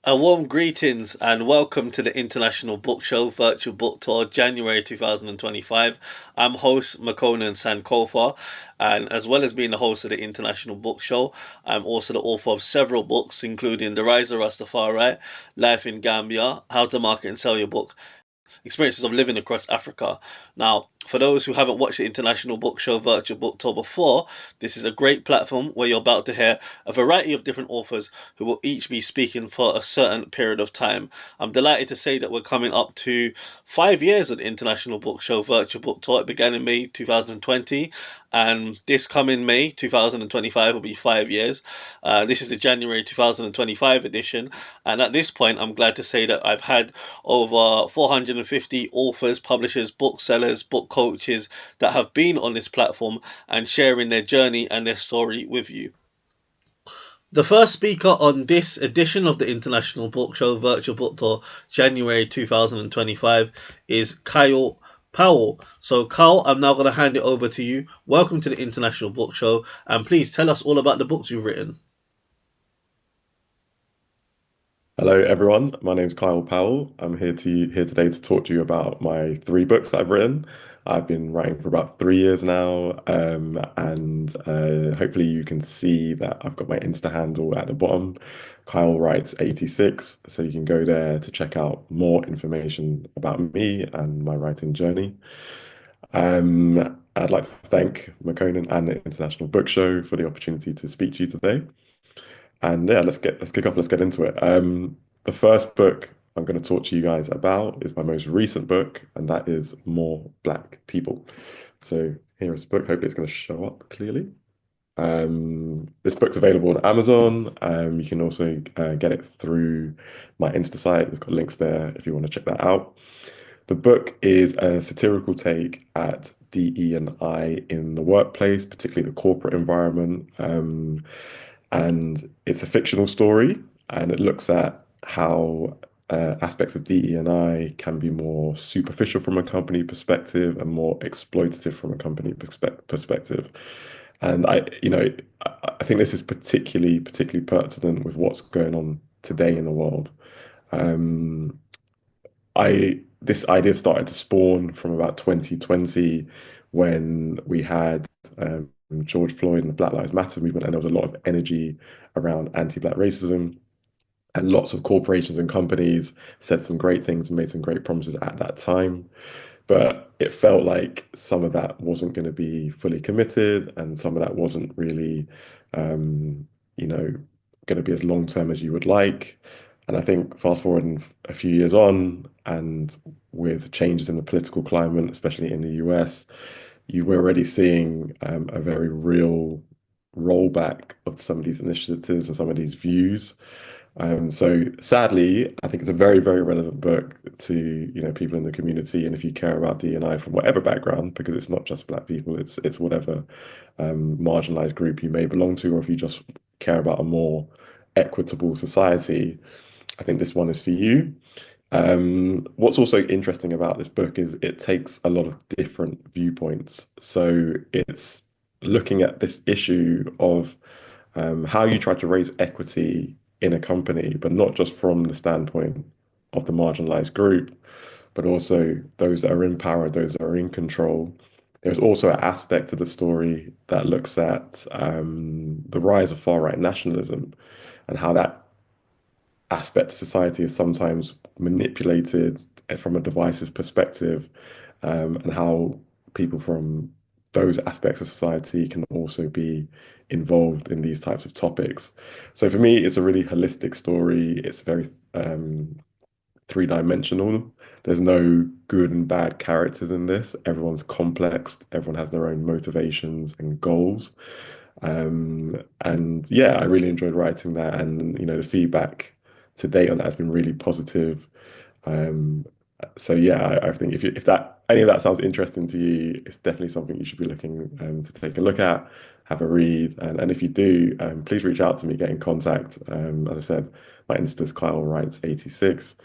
A warm greetings and welcome to the International Book Show Virtual Book Tour January 2025. I'm host Makonnen Sankofa, and as well as being the host of the International Book Show, I'm also the author of several books, including The Rise of Rastafari, Life in Gambia, How to Market and Sell Your Book, Experiences of Living Across Africa. Now, for those who haven't watched the International Book Show Virtual Book Tour before, this is a great platform where you're about to hear a variety of different authors who will each be speaking for a certain period of time. I'm delighted to say that we're coming up to 5 years of the International Book Show Virtual Book Tour. It began in May 2020, and this coming May 2025 will be 5 years. This is the January 2025 edition, and at this point, I'm glad to say that I've had over 450 authors, publishers, booksellers, book coaches that have been on this platform and sharing their journey and their story with you. The first speaker on this edition of the International Book Show Virtual Book Tour, January 2025, is Kyle Powell. So, Kyle, I'm now going to hand it over to you. Welcome to the International Book Show, and please tell us all about the books you've written. Hello, everyone. My name's Kyle Powell. I'm here today to talk to you about my three books that I've written. I've been writing for about 3 years now, and hopefully you can see that I've got my Insta handle at the bottom. Kyle writes 86, so you can go there to check out more information about me and my writing journey. I'd like to thank Makonnen and the International Book Show for the opportunity to speak to you today. And yeah, let's kick off. Let's get into it. The first book I'm going to talk to you guys about is my most recent book, and that is More Black People. So here is the book. Hopefully, it's going to show up clearly. This book's available on Amazon. You can also get it through my Insta site. It's got links there if you want to check that out. The book is a satirical take at DE&I in the workplace, particularly the corporate environment. And it's a fictional story, and it looks at how aspects of DE&I can be more superficial from a company perspective and more exploitative from a company perspective. And I think this is particularly pertinent with what's going on today in the world. Um, I This idea started to spawn from about 2020 when we had George Floyd and the Black Lives Matter movement, and there was a lot of energy around anti-Black racism, and lots of corporations and companies said some great things and made some great promises at that time. But it felt like some of that wasn't going to be fully committed, and some of that wasn't really, um, you know, going to be as long term as you would like. And I think fast forwarding a few years on, and with changes in the political climate, especially in the US, you were already seeing a very real rollback of some of these initiatives and some of these views. So sadly, I think it's a very relevant book to, people in the community. And if you care about D&I from whatever background, because it's not just Black people, it's whatever marginalized group you may belong to, or if you just care about a more equitable society, I think this one is for you. What's also interesting about this book is it takes a lot of different viewpoints. So it's looking at this issue of how you try to raise equity in a company, but not just from the standpoint of the marginalized group, but also those that are in power, those that are in control. There's also an aspect of the story that looks at the rise of far-right nationalism and how that aspect of society is sometimes manipulated from a divisive perspective, and how people from those aspects of society can also be involved in these types of topics. So for me, it's a really holistic story. It's very three-dimensional. There's no good and bad characters in this. Everyone's complex. Everyone has their own motivations and goals. And yeah, I really enjoyed writing that, and the feedback to date on that has been really positive. Um, so yeah, I think if that any of that sounds interesting to you, it's definitely something you should be looking to take a look at, have a read, and if you do, please reach out to me, get in contact. As I said, my Insta's Kyle Writes 86.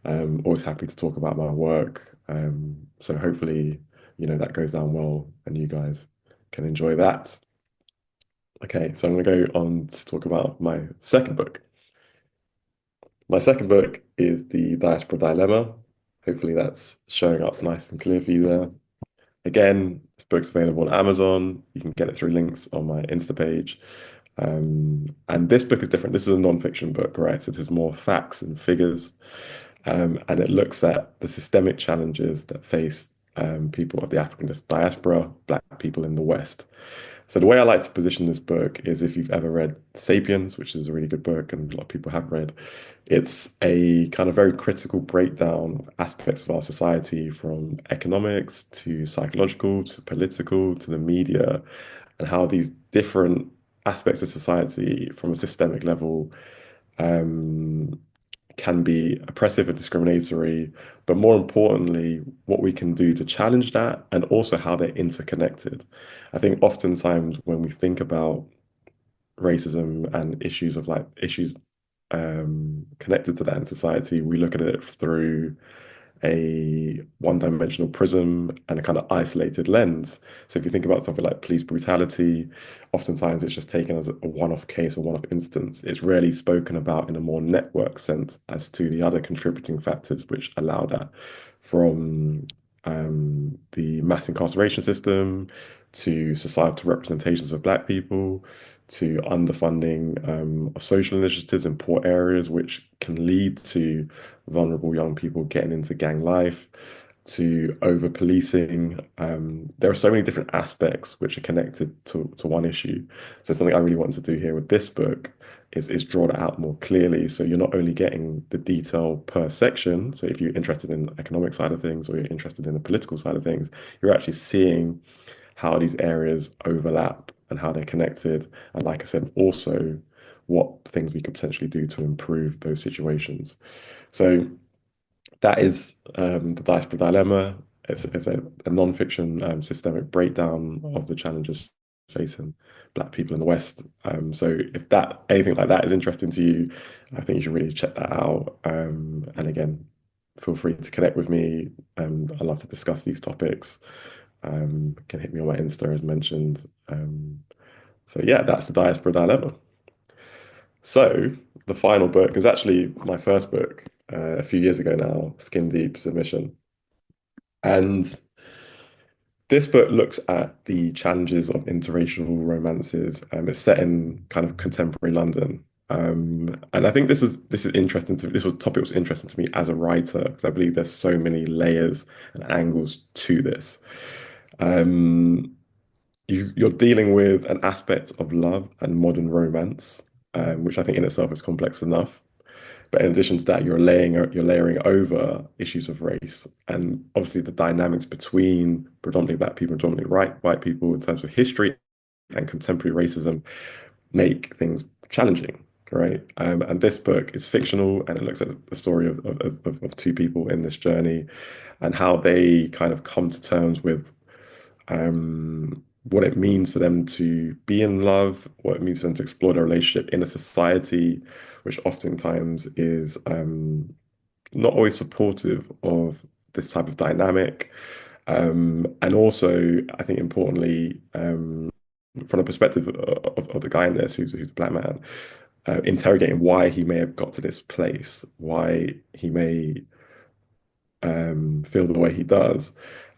Always happy to talk about my work. So hopefully, that goes down well, and you guys can enjoy that. Okay, so I'm going to go on to talk about my second book. My second book is The Diaspora Dilemma. Hopefully that's showing up nice and clear for you there. Again, this book's available on Amazon. You can get it through links on my Insta page. And this book is different. This is a non-fiction book, right? So there's more facts and figures. And it looks at the systemic challenges that face people of the African diaspora, Black people in the West. So the way I like to position this book is if you've ever read *Sapiens*, which is a really good book and a lot of people have read, it's a kind of very critical breakdown of aspects of our society from economics to psychological to political to the media and how these different aspects of society from a systemic level um, can be oppressive and discriminatory, but more importantly, what we can do to challenge that and also how they're interconnected. I think oftentimes when we think about racism and issues connected to that in society, we look at it through a one-dimensional prism and a kind of isolated lens. So if you think about something like police brutality, oftentimes it's just taken as a one-off case or one-off instance. It's rarely spoken about in a more network sense as to the other contributing factors which allow that, from the mass incarceration system to societal representations of Black people to underfunding of social initiatives in poor areas, which can lead to vulnerable young people getting into gang life, to over policing. There are so many different aspects which are connected to one issue. So something I really wanted to do here with this book is draw that out more clearly. So you're not only getting the detail per section. So if you're interested in the economic side of things or you're interested in the political side of things, you're actually seeing how these areas overlap and how they're connected. And like I said, also what things we could potentially do to improve those situations. So that is the Diaspora Dilemma. It's a non-fiction systemic breakdown of the challenges facing Black people in the West. So if that anything like that is interesting to you, I think you should really check that out. And again, feel free to connect with me. I love to discuss these topics. Can hit me on my Insta as mentioned. So yeah, that's the Diaspora Dilemma. So the final book is actually my first book a few years ago now, Skin Deep Submission. And this book looks at the challenges of interracial romances. It's set in kind of contemporary London. And I think this is interesting to this topic was interesting to me as a writer because I believe there's so many layers and angles to this. Um, you're dealing with an aspect of love and modern romance, which I think in itself is complex enough. But in addition to that, you're layering over issues of race and obviously the dynamics between predominantly Black people and predominantly white people in terms of history and contemporary racism make things challenging, right? And this book is fictional and it looks at the story of two people in this journey and how they kind of come to terms with what it means for them to be in love, what it means for them to explore their relationship in a society which oftentimes is not always supportive of this type of dynamic. And also, I think importantly, from the perspective of the guy in this, who's a Black man, interrogating why he may have got to this place, why he may feel the way he does,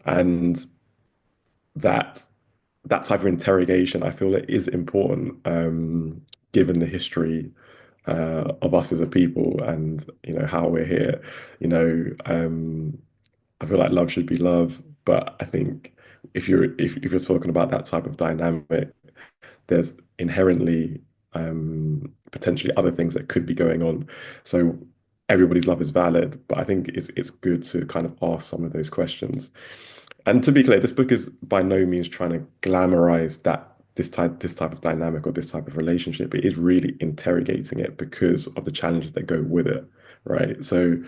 and that that type of interrogation, I feel it is important, given the history of us as a people and how we're here. I feel like love should be love, but I think if you're talking about that type of dynamic, there's inherently potentially other things that could be going on. So everybody's love is valid, but I think it's good to kind of ask some of those questions. And to be clear, this book is by no means trying to glamorize this type of dynamic or this type of relationship. It is really interrogating it because of the challenges that go with it, right? So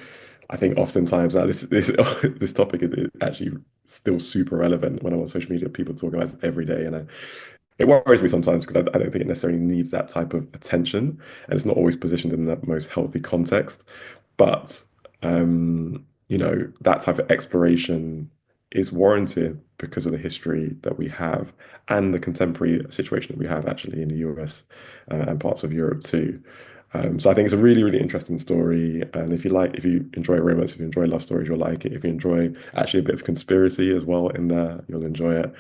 I think oftentimes now this this topic is actually still super relevant when I'm on social media. People talk about it every day, and it worries me sometimes because I don't think it necessarily needs that type of attention, and it's not always positioned in the most healthy context. But that type of exploration is warranted because of the history that we have and the contemporary situation that we have actually in the US and parts of Europe too. So I think it's a really, really interesting story. And if you enjoy romance, if you enjoy love stories, you'll like it. If you enjoy actually a bit of conspiracy as well in there, you'll enjoy it.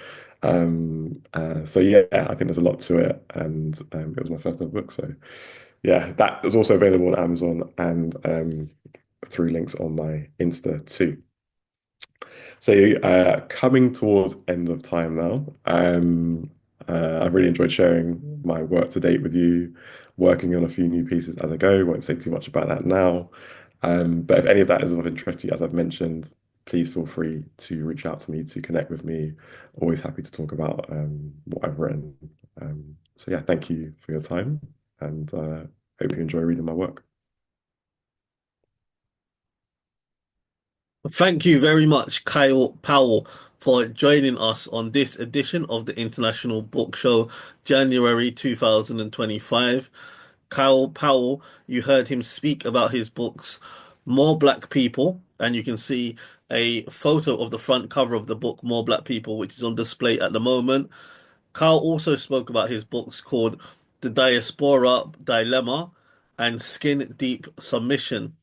So yeah, I think there's a lot to it, and it was my first ever book. So yeah, that was also available on Amazon and through links on my Insta too. So coming towards end of time now. I've really enjoyed sharing my work to date with you, working on a few new pieces as I go. Won't say too much about that now. But if any of that is of interest to you, as I've mentioned, please feel free to reach out to me to connect with me. Always happy to talk about what I've written. So yeah, thank you for your time, and hope you enjoy reading my work. Thank you very much, Kyle Powell, for joining us on this edition of the International Book Show, January 2025. Kyle Powell, you heard him speak about his books, More Black People, and you can see a photo of the front cover of the book, More Black People, which is on display at the moment. Kyle also spoke about his books called The Diaspora Dilemma and Skin Deep Submission.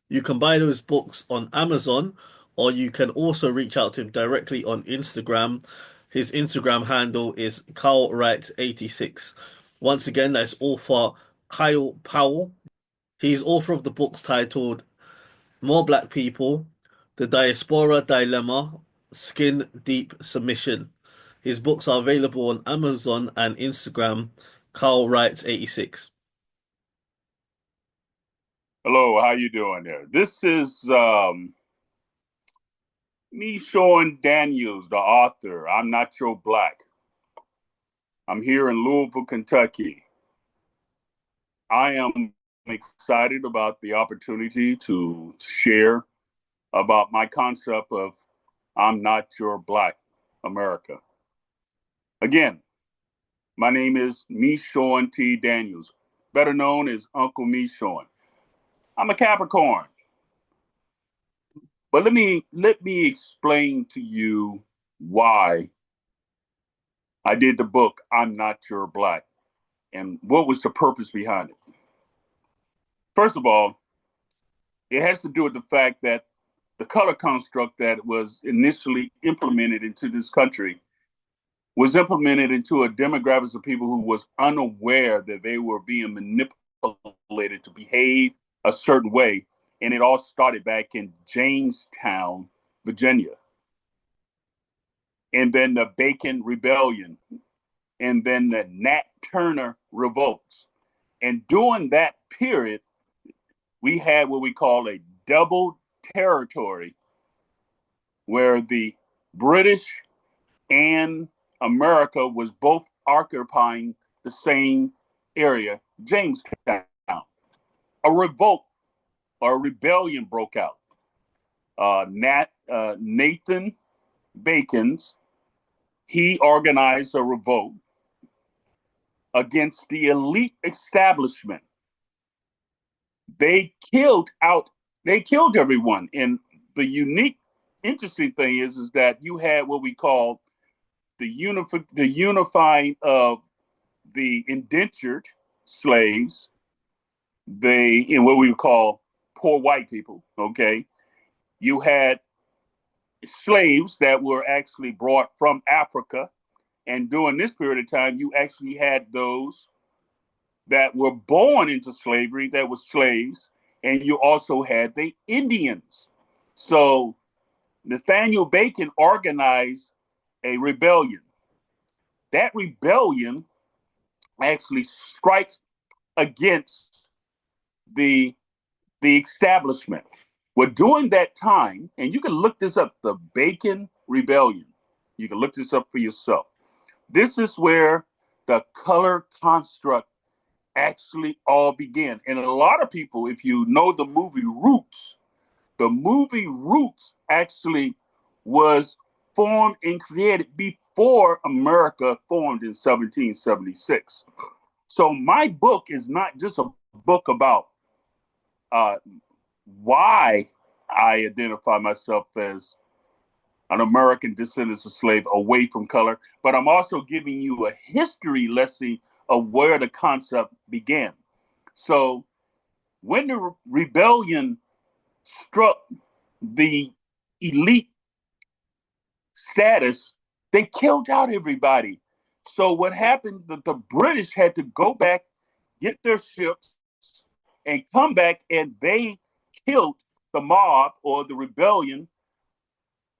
You can buy those books on Amazon, or you can also reach out to him directly on Instagram. His Instagram handle is KyleWright86. Once again, that's author Kyle Powell. He's author of the books titled More Black People, The Diaspora Dilemma, Skin Deep Submission. His books are available on Amazon and Instagram, KyleWright86. Hello, how you doing there? This is MeShorn Daniels, the author. I'm Not Your Black. I'm here in Louisville, Kentucky. I am excited about the opportunity to share about my concept of I'm Not Your Black America. Again, my name is MeShorn T. Daniels, better known as Uncle MeShorn. I'm a Capricorn. But let me explain to you why I did the book I'm Not Your Black and what was the purpose behind it. First of all, it has to do with the fact that the color construct that was initially implemented into this country was implemented into a demographic of people who was unaware that they were being manipulated to behave a certain way. And it all started back in Jamestown, Virginia. And then the Bacon Rebellion, and then the Nat Turner revolts. And during that period, we had what we call a double territory where the British and America was both occupying the same area, Jamestown. A revolt or a rebellion broke out. Nathan Bacon's, he organized a revolt against the elite establishment. They killed everyone. And the unique, interesting thing is that you had what we call the unifying of the indentured slaves, in what we would call poor white people. Okay, you had slaves that were actually brought from Africa, and during this period of time, you actually had those that were born into slavery that were slaves, and you also had the Indians. So Nathaniel Bacon organized a rebellion. That rebellion actually strikes against the establishment. Well, during that time, and you can look this up, the Bacon Rebellion. You can look this up for yourself. This is where the color construct actually all began. And a lot of people, if you know the movie Roots actually was formed and created before America formed in 1776. So my book is not just a book about why I identify myself as an American descendant of slave away from color, but I'm also giving you a history lesson of where the concept began. So When the rebellion struck the elite status, they killed out everybody. So what happened, the British had to go back, get their ships, and come back, and they killed the mob or the rebellion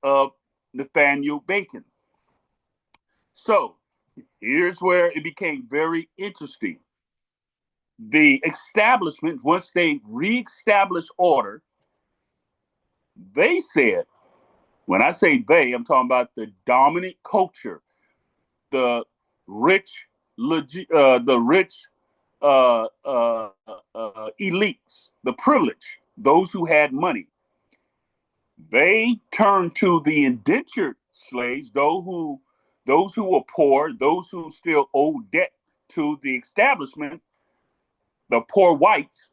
of Nathaniel Bacon. So here's where it became very interesting. The establishment, once they reestablished order, they said, when I say they, I'm talking about the dominant culture, the rich, elites, the privileged, those who had money. They turned to the indentured slaves, those who were poor, those who still owed debt to the establishment, the poor whites.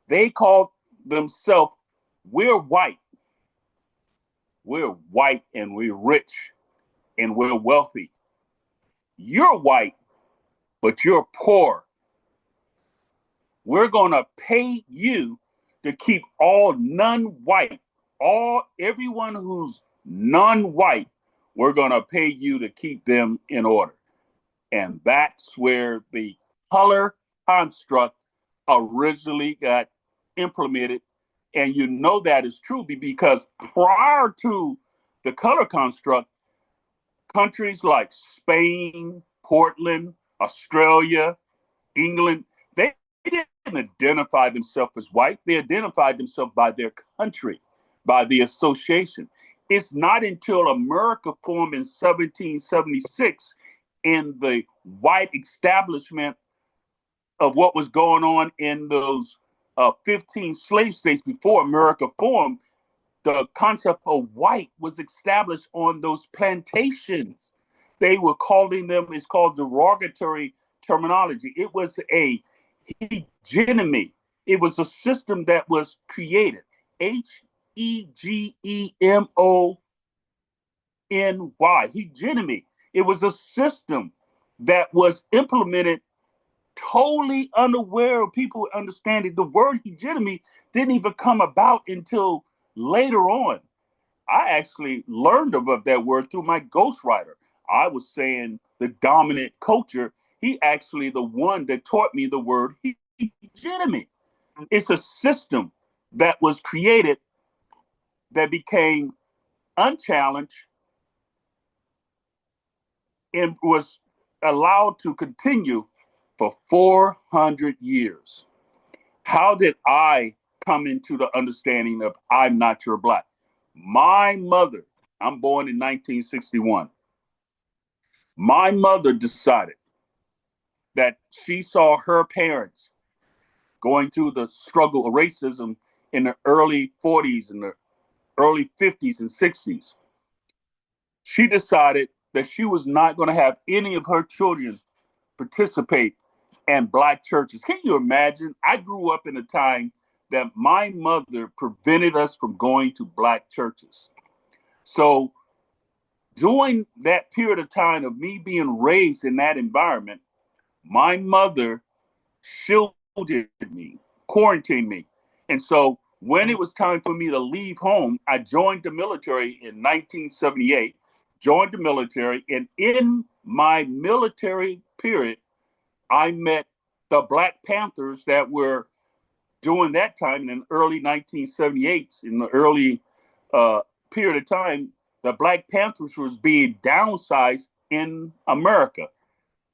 They called themselves, we're white. We're white and we're rich and we're wealthy. You're white, but you're poor. We're going to pay you to keep all non-white, everyone who's non-white, we're going to pay you to keep them in order. And that's where the color construct originally got implemented. And you know that is true because prior to the color construct, countries like Spain, Portland, Australia, England, they didn't identify themselves as white. They identified themselves by their country, by the association. It's not until America formed in 1776 in the white establishment of what was going on in those 15 slave states before America formed, the concept of white was established on those plantations. They were calling them, it's called derogatory terminology. It was a hegemony. It was a system that was created. Hegemony. Hegemony. It was a system that was implemented totally unaware of people understanding. The word hegemony didn't even come about until later on. I actually learned about that word through my ghostwriter. I was saying the dominant culture. He actually the one that taught me the word hegemony. It's a system that was created that became unchallenged and was allowed to continue for 400 years. How did I come into the understanding of I'm not your black? My mother, I'm born in 1961. My mother decided that she saw her parents going through the struggle of racism in the early 40s and the early 50s and 60s. She decided that she was not going to have any of her children participate in black churches. Can you imagine? I grew up in a time that my mother prevented us from going to black churches. So during that period of time of me being raised in that environment, my mother shielded me, quarantined me. And so when it was time for me to leave home, I joined the military in 1978, joined the military. And in my military period, I met the Black Panthers that were during that time in the early 1978s, in the early period of time, the Black Panthers was being downsized in America.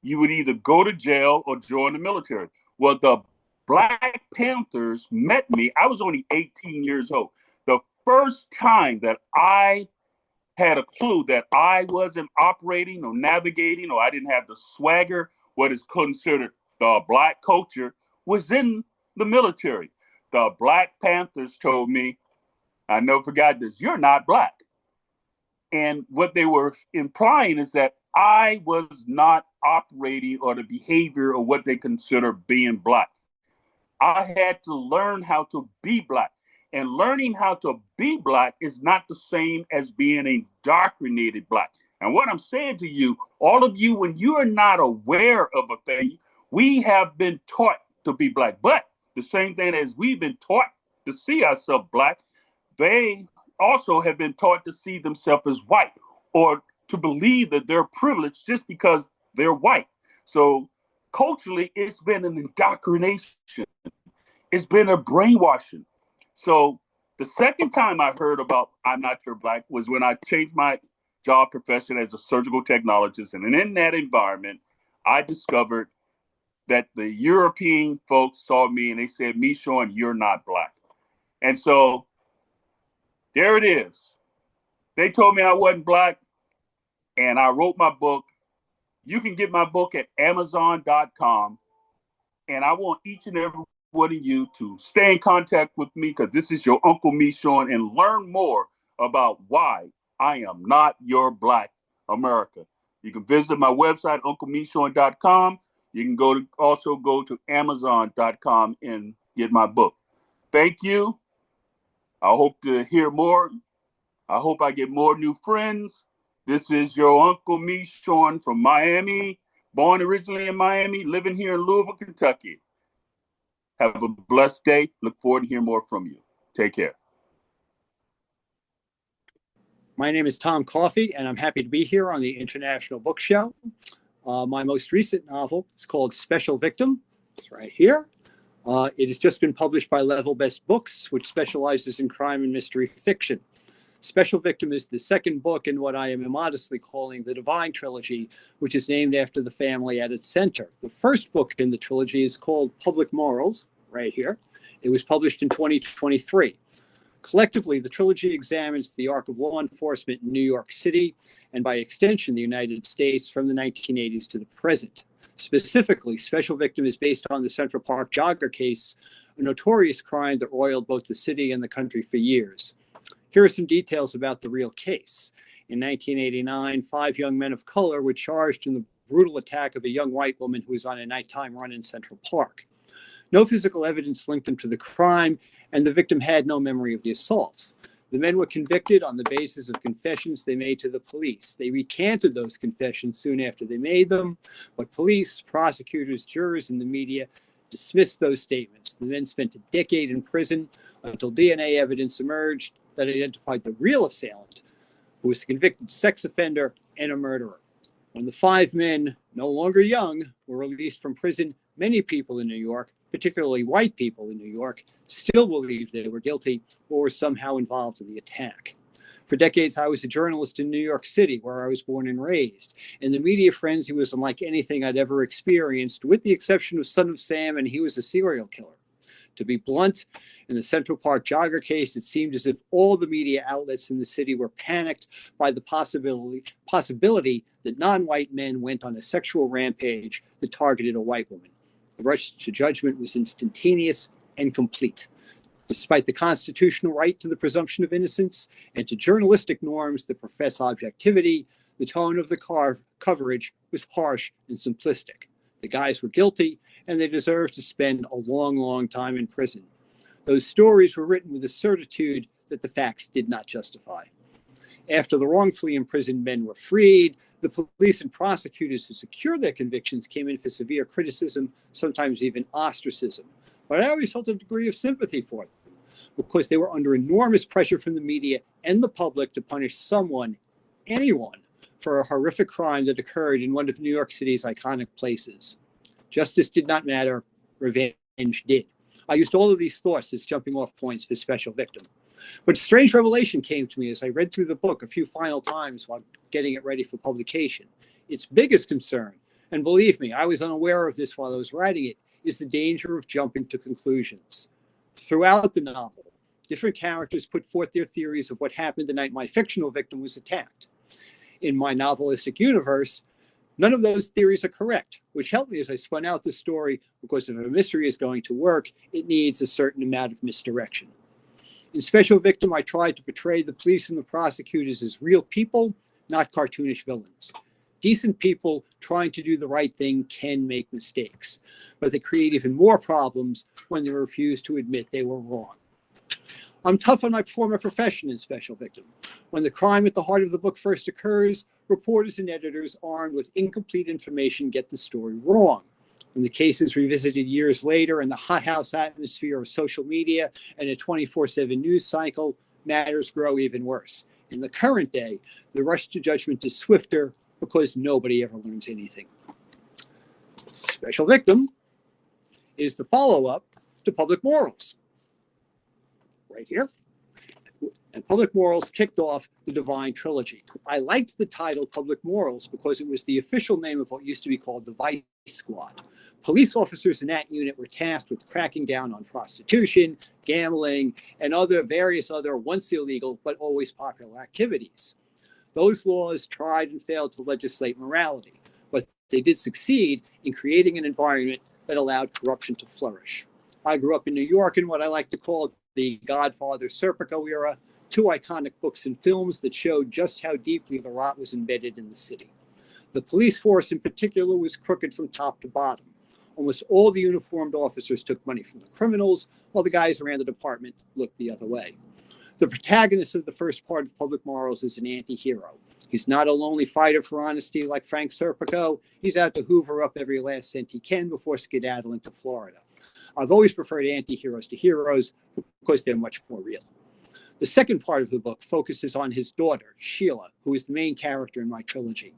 You would either go to jail or join the military. Well, the Black Panthers met me. I was only 18 years old. The first time that I had a clue that I wasn't operating or navigating or I didn't have the swagger, what is considered the black culture, was in the military. The Black Panthers told me, I never forgot this, you're not black. And what they were implying is that I was not operating or the behavior or what they consider being black. I had to learn how to be black. And learning how to be black is not the same as being indoctrinated black. And what I'm saying to you, all of you, when you are not aware of a thing, we have been taught to be black. But the same thing as we've been taught to see ourselves black, they also have been taught to see themselves as white, or to believe that they're privileged just because they're white. So culturally, it's been an indoctrination. It's been a brainwashing. So the second time I heard about I'm Not Your Black was when I changed my job profession as a surgical technologist. And in that environment, I discovered that the European folks saw me and they said, MeShorn, you're not black. And so there it is. They told me I wasn't black, and I wrote my book. You can get my book at Amazon.com. And I want each and every one of you to stay in contact with me, because this is your Uncle MeShorn, and learn more about why I am not your black America. You can visit my website, UncleMeShorn.com. You can also go to Amazon.com and get my book. Thank you. I hope to hear more. I hope I get more new friends. This is your Uncle MeShorn from Miami, born originally in Miami, living here in Louisville, Kentucky. Have a blessed day. Look forward to hearing more from you. Take care. My name is Tom Coffey, and I'm happy to be here on the International Book Show. My most recent novel is called Special Victim. It's right here. It has just been published by Level Best Books, which specializes in crime and mystery fiction. Special Victim is the second book in what I am immodestly calling the Divine Trilogy, which is named after the family at its center. The first book in the trilogy is called Public Morals, right here. It was published in 2023. Collectively, the trilogy examines the arc of law enforcement in New York City, and by extension, the United States, from the 1980s to the present. Specifically, Special Victim is based on the Central Park jogger case, a notorious crime that roiled both the city and the country for years. Here are some details about the real case. In 1989, 5 young men of color were charged in the brutal attack of a young white woman who was on a nighttime run in Central Park. No physical evidence linked them to the crime, and the victim had no memory of the assault. The men were convicted on the basis of confessions they made to the police. They recanted those confessions soon after they made them, but police, prosecutors, jurors, and the media dismissed those statements. The men spent a decade in prison until DNA evidence emerged that identified the real assailant, who was a convicted sex offender and a murderer. When the 5 men, no longer young, were released from prison, many people in New York, particularly white people in New York, still believed they were guilty or were somehow involved in the attack. For decades, I was a journalist in New York City, where I was born and raised, and the media frenzy was unlike anything I'd ever experienced, with the exception of Son of Sam, and he was a serial killer. To be blunt, in the Central Park jogger case, it seemed as if all the media outlets in the city were panicked by the possibility that non-white men went on a sexual rampage that targeted a white woman. The rush to judgment was instantaneous and complete. Despite the constitutional right to the presumption of innocence and to journalistic norms that profess objectivity, the tone of the coverage was harsh and simplistic. The guys were guilty, and they deserved to spend a long, long time in prison. Those stories were written with a certitude that the facts did not justify. After the wrongfully imprisoned men were freed, the police and prosecutors who secured their convictions came in for severe criticism, sometimes even ostracism. But I always felt a degree of sympathy for them, because they were under enormous pressure from the media and the public to punish someone, anyone, for a horrific crime that occurred in one of New York City's iconic places. Justice did not matter, revenge did. I used all of these thoughts as jumping off points for Special Victim. But a strange revelation came to me as I read through the book a few final times while getting it ready for publication. Its biggest concern, and believe me, I was unaware of this while I was writing it, is the danger of jumping to conclusions. Throughout the novel, different characters put forth their theories of what happened the night my fictional victim was attacked. In my novelistic universe, none of those theories are correct, which helped me as I spun out the story, because if a mystery is going to work, it needs a certain amount of misdirection. In Special Victim, I tried to portray the police and the prosecutors as real people, not cartoonish villains. Decent people trying to do the right thing can make mistakes, but they create even more problems when they refuse to admit they were wrong. I'm tough on my former profession in Special Victim. When the crime at the heart of the book first occurs, reporters and editors armed with incomplete information get the story wrong. When the case is revisited years later in the hothouse atmosphere of social media and a 24/7 news cycle, matters grow even worse. In the current day, the rush to judgment is swifter because nobody ever learns anything. Special Victim is the follow-up to Public Morals, right here. And Public Morals kicked off the Divine Trilogy. I liked the title Public Morals because it was the official name of what used to be called the Vice Squad. Police officers in that unit were tasked with cracking down on prostitution, gambling, and various other once illegal but always popular activities. Those laws tried and failed to legislate morality, but they did succeed in creating an environment that allowed corruption to flourish. I grew up in New York in what I like to call the Godfather Serpico era, two iconic books and films that showed just how deeply the rot was embedded in the city. The police force in particular was crooked from top to bottom. Almost all the uniformed officers took money from the criminals, while the guys around the department looked the other way. The protagonist of the first part of Public Morals is an anti-hero. He's not a lonely fighter for honesty like Frank Serpico. He's out to hoover up every last cent he can before skedaddling to Florida. I've always preferred anti-heroes to heroes because they're much more real. The second part of the book focuses on his daughter, Sheila, who is the main character in my trilogy.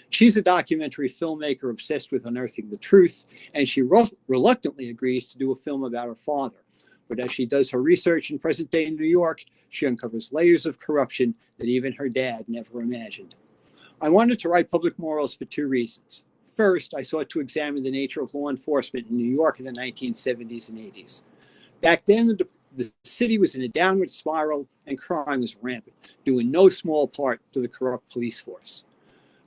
She's a documentary filmmaker obsessed with unearthing the truth, and she reluctantly agrees to do a film about her father. But as she does her research in present-day New York, she uncovers layers of corruption that even her dad never imagined. I wanted to write Public Morals for two reasons. First, I sought to examine the nature of law enforcement in New York in the 1970s and 80s. Back then, the city was in a downward spiral and crime was rampant, due in no small part to the corrupt police force.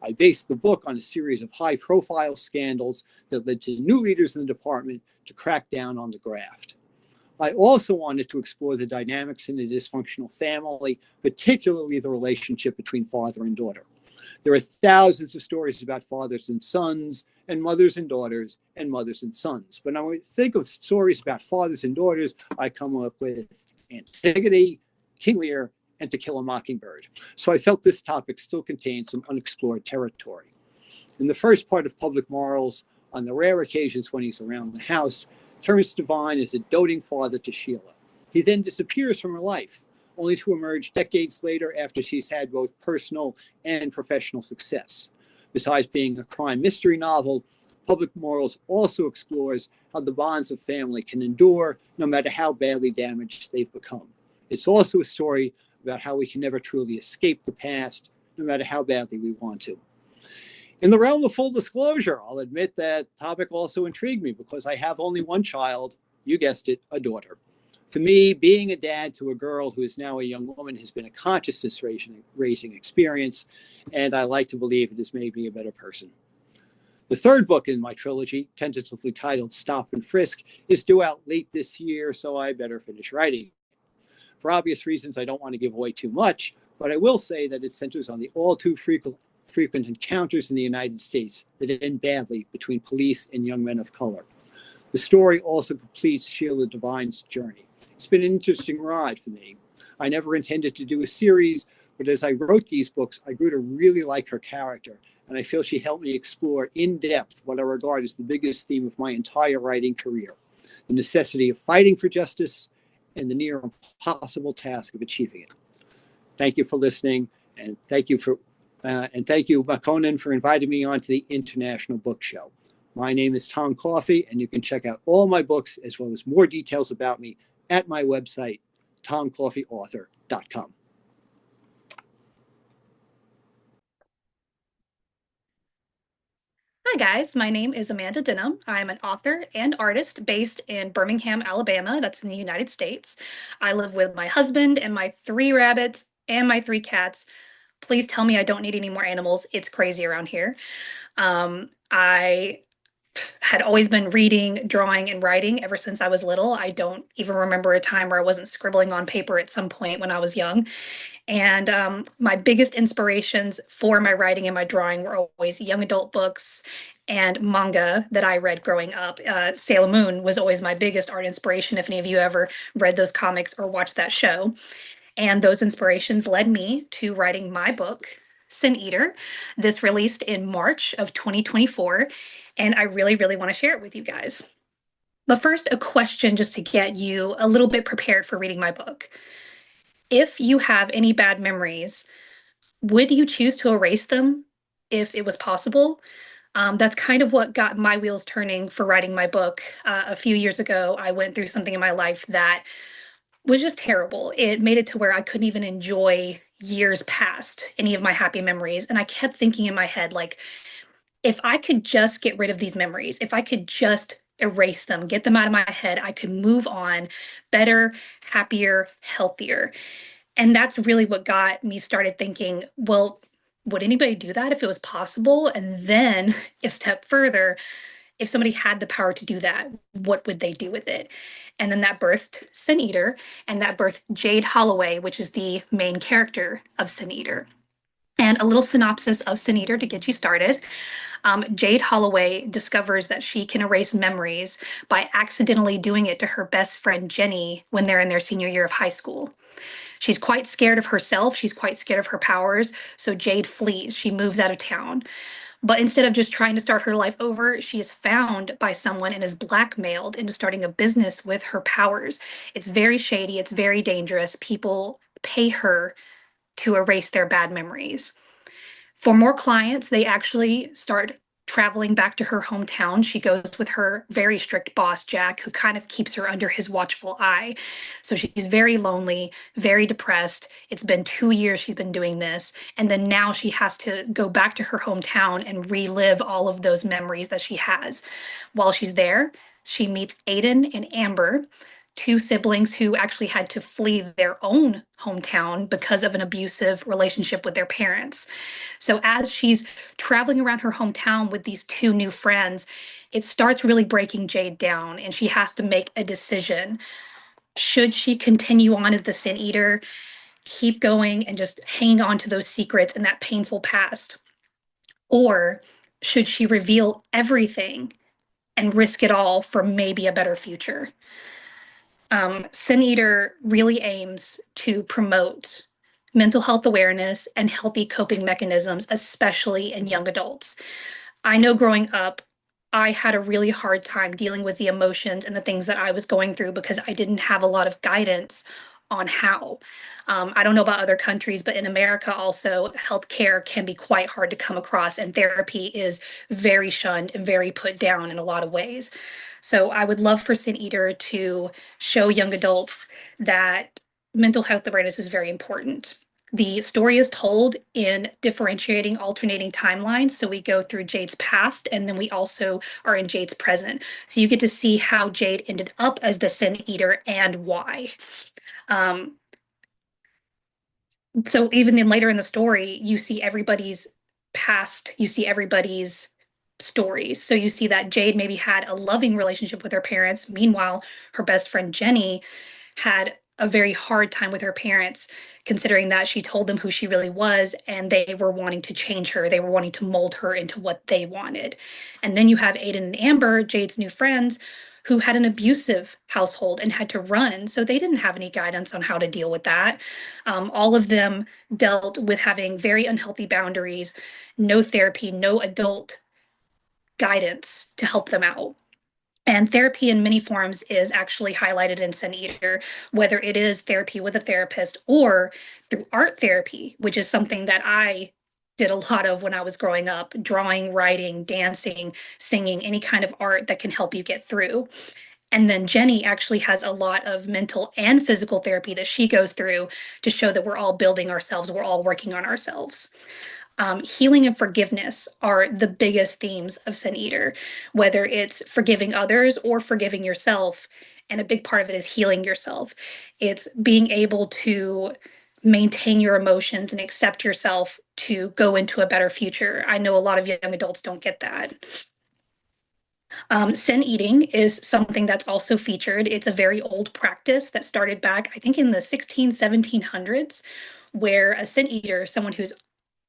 I based the book on a series of high-profile scandals that led to new leaders in the department to crack down on the graft. I also wanted to explore the dynamics in a dysfunctional family, particularly the relationship between father and daughter. There are thousands of stories about fathers and sons, and mothers and daughters, and mothers and sons. But when I think of stories about fathers and daughters, I come up with Antigone, King Lear, and To Kill a Mockingbird. So I felt this topic still contained some unexplored territory. In the first part of Public Morals, on the rare occasions when he's around the house, Terence Devine is a doting father to Sheila. He then disappears from her life, only to emerge decades later after she's had both personal and professional success. Besides being a crime mystery novel, Public Morals also explores how the bonds of family can endure no matter how badly damaged they've become. It's also a story about how we can never truly escape the past, no matter how badly we want to. In the realm of full disclosure, I'll admit that topic also intrigued me because I have only one child, you guessed it, a daughter. For me, being a dad to a girl who is now a young woman has been a consciousness raising experience, and I like to believe it has made me a better person. The third book in my trilogy, tentatively titled Stop and Frisk, is due out late this year, so I better finish writing. For obvious reasons, I don't want to give away too much, but I will say that it centers on the all too frequent encounters in the United States that end badly between police and young men of color. The story also completes Sheila Devine's journey. It's been an interesting ride for me. I never intended to do a series, but as I wrote these books, I grew to really like her character, and I feel she helped me explore in depth what I regard as the biggest theme of my entire writing career: the necessity of fighting for justice and the near impossible task of achieving it. Thank you for listening, and thank you, Makonnen, for inviting me onto the International Book Show. My name is Tom Coffey, and you can check out all my books as well as more details about me at my website, tomcoffeyauthor.com. Hi guys, my name is Amanda Denham. I'm an author and artist based in Birmingham, Alabama. That's in the United States. I live with my husband and my 3 rabbits and my 3 cats. Please tell me I don't need any more animals. It's crazy around here. I had always been reading, drawing, and writing ever since I was little. I don't even remember a time where I wasn't scribbling on paper at some point when I was young. And my biggest inspirations for my writing and my drawing were always young adult books and manga that I read growing up. Sailor Moon was always my biggest art inspiration, if any of you ever read those comics or watched that show. And those inspirations led me to writing my book, Sin Eater. This released in March of 2024, and I really, really want to share it with you guys. But first, a question just to get you a little bit prepared for reading my book. If you have any bad memories, would you choose to erase them if it was possible? That's kind of what got my wheels turning for writing my book. A few years ago, I went through something in my life that was just terrible. It made it to where I couldn't even enjoy years past any of my happy memories. And I kept thinking in my head, like, if I could just get rid of these memories, if I could just erase them, get them out of my head, I could move on better, happier, healthier. And that's really what got me started thinking, well, would anybody do that if it was possible? And then a step further, if somebody had the power to do that, what would they do with it? And then that birthed Sin Eater, and that birthed Jade Holloway, which is the main character of Sin Eater. And a little synopsis of Sin Eater to get you started. Jade Holloway discovers that she can erase memories by accidentally doing it to her best friend Jenny when they're in their senior year of high school. She's quite scared of herself. She's quite scared of her powers. So Jade flees. She moves out of town. But instead of just trying to start her life over, she is found by someone and is blackmailed into starting a business with her powers. It's very shady. It's very dangerous. People pay her to erase their bad memories. For more clients, they actually start traveling back to her hometown. She goes with her very strict boss, Jack, who kind of keeps her under his watchful eye. So she's very lonely, very depressed. It's been 2 years she's been doing this. And then now she has to go back to her hometown and relive all of those memories that she has. While she's there, she meets Aiden and Amber, two siblings who actually had to flee their own hometown because of an abusive relationship with their parents. So as she's traveling around her hometown with these two new friends, it starts really breaking Jade down, and she has to make a decision. Should she continue on as the Sin Eater, keep going and just hanging on to those secrets and that painful past? Or should she reveal everything and risk it all for maybe a better future? Sin Eater really aims to promote mental health awareness and healthy coping mechanisms, especially in young adults. I know growing up, I had a really hard time dealing with the emotions and the things that I was going through because I didn't have a lot of guidance on how. I don't know about other countries, but in America also, healthcare can be quite hard to come across, and therapy is very shunned and very put down in a lot of ways. So I would love for Sin Eater to show young adults that mental health awareness is very important. The story is told in differentiating alternating timelines. So we go through Jade's past, and then we also are in Jade's present. So you get to see how Jade ended up as the Sin Eater and why. So even then later in the story, you see everybody's past, you see everybody's stories. So you see that Jade maybe had a loving relationship with her parents. Meanwhile, her best friend Jenny had a very hard time with her parents, considering that she told them who she really was, and they were wanting to change her. They were wanting to mold her into what they wanted. And then you have Aiden and Amber, Jade's new friends, who had an abusive household and had to run. So they didn't have any guidance on how to deal with that. All of them dealt with having very unhealthy boundaries, no therapy, no adult guidance to help them out. And therapy in many forms is actually highlighted in Sin Eater, whether it is therapy with a therapist or through art therapy, which is something that I did a lot of when I was growing up: drawing, writing, dancing, singing, any kind of art that can help you get through. And then Jenny actually has a lot of mental and physical therapy that she goes through to show that we're all building ourselves, we're all working on ourselves. Healing and forgiveness are the biggest themes of Sin Eater, whether it's forgiving others or forgiving yourself. And a big part of it is healing yourself. It's being able to maintain your emotions and accept yourself to go into a better future. I know a lot of young adults don't get that. Sin eating is something that's also featured. It's a very old practice that started back, I think, in the 1700s, where a sin eater, someone who's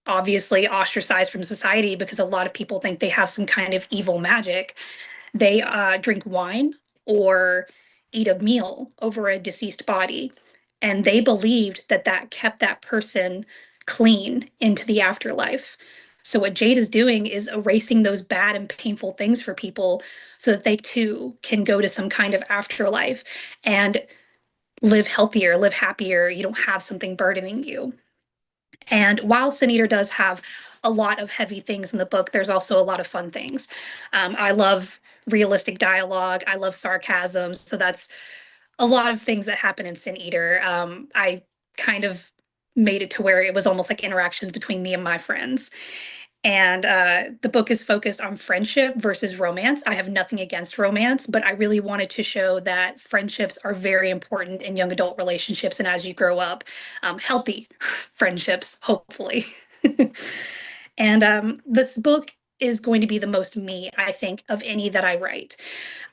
obviously ostracized from society because a lot of people think they have some kind of evil magic, they drink wine or eat a meal over a deceased body. And they believed that that kept that person clean into the afterlife. So what Jade is doing is erasing those bad and painful things for people so that they too can go to some kind of afterlife and live healthier, live happier. You don't have something burdening you. And while Sin Eater does have a lot of heavy things in the book, there's also a lot of fun things. I love realistic dialogue. I love sarcasm. So that's a lot of things that happen in Sin Eater. I kind of made it to where it was almost like interactions between me and my friends. And the book is focused on friendship versus romance. I have nothing against romance, but I really wanted to show that friendships are very important in young adult relationships and as you grow up, healthy friendships, hopefully. And this book is going to be the most me, I think, of any that I write.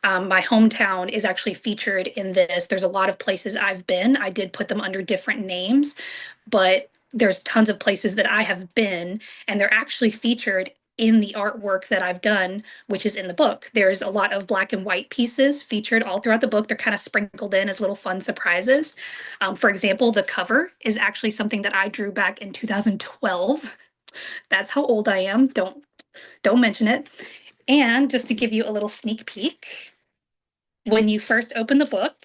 My hometown is actually featured in this. There's a lot of places I've been. I did put them under different names, but there's tons of places that I have been, and they're actually featured in the artwork that I've done, which is in the book. There's a lot of black and white pieces featured all throughout the book. They're kind of sprinkled in as little fun surprises. For example, the cover is actually something that I drew back in 2012. That's how old I am. Don't mention it. And just to give you a little sneak peek, when you first open the book,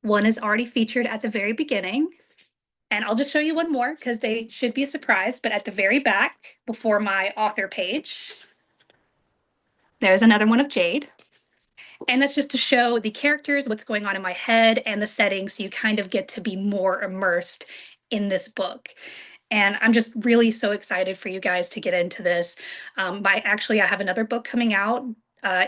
one is already featured at the very beginning. And I'll just show you one more because they should be a surprise. But at the very back, before my author page, there's another one of Jade. And that's just to show the characters, what's going on in my head, and the setting, so you kind of get to be more immersed in this book. And I'm just really so excited for you guys to get into this. I have another book coming out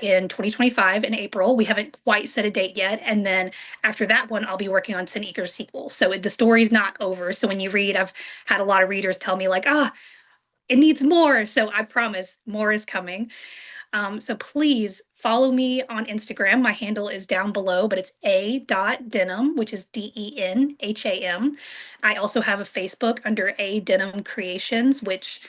in 2025 in April. We haven't quite set a date yet. And then after that one, I'll be working on Sin Eater's sequel. So the story's not over. So when you read, I've had a lot of readers tell me like, it needs more. So I promise more is coming. So please follow me on Instagram. My handle is down below, but it's a.denham, which is Denham. I also have a Facebook under A Denham Creations, which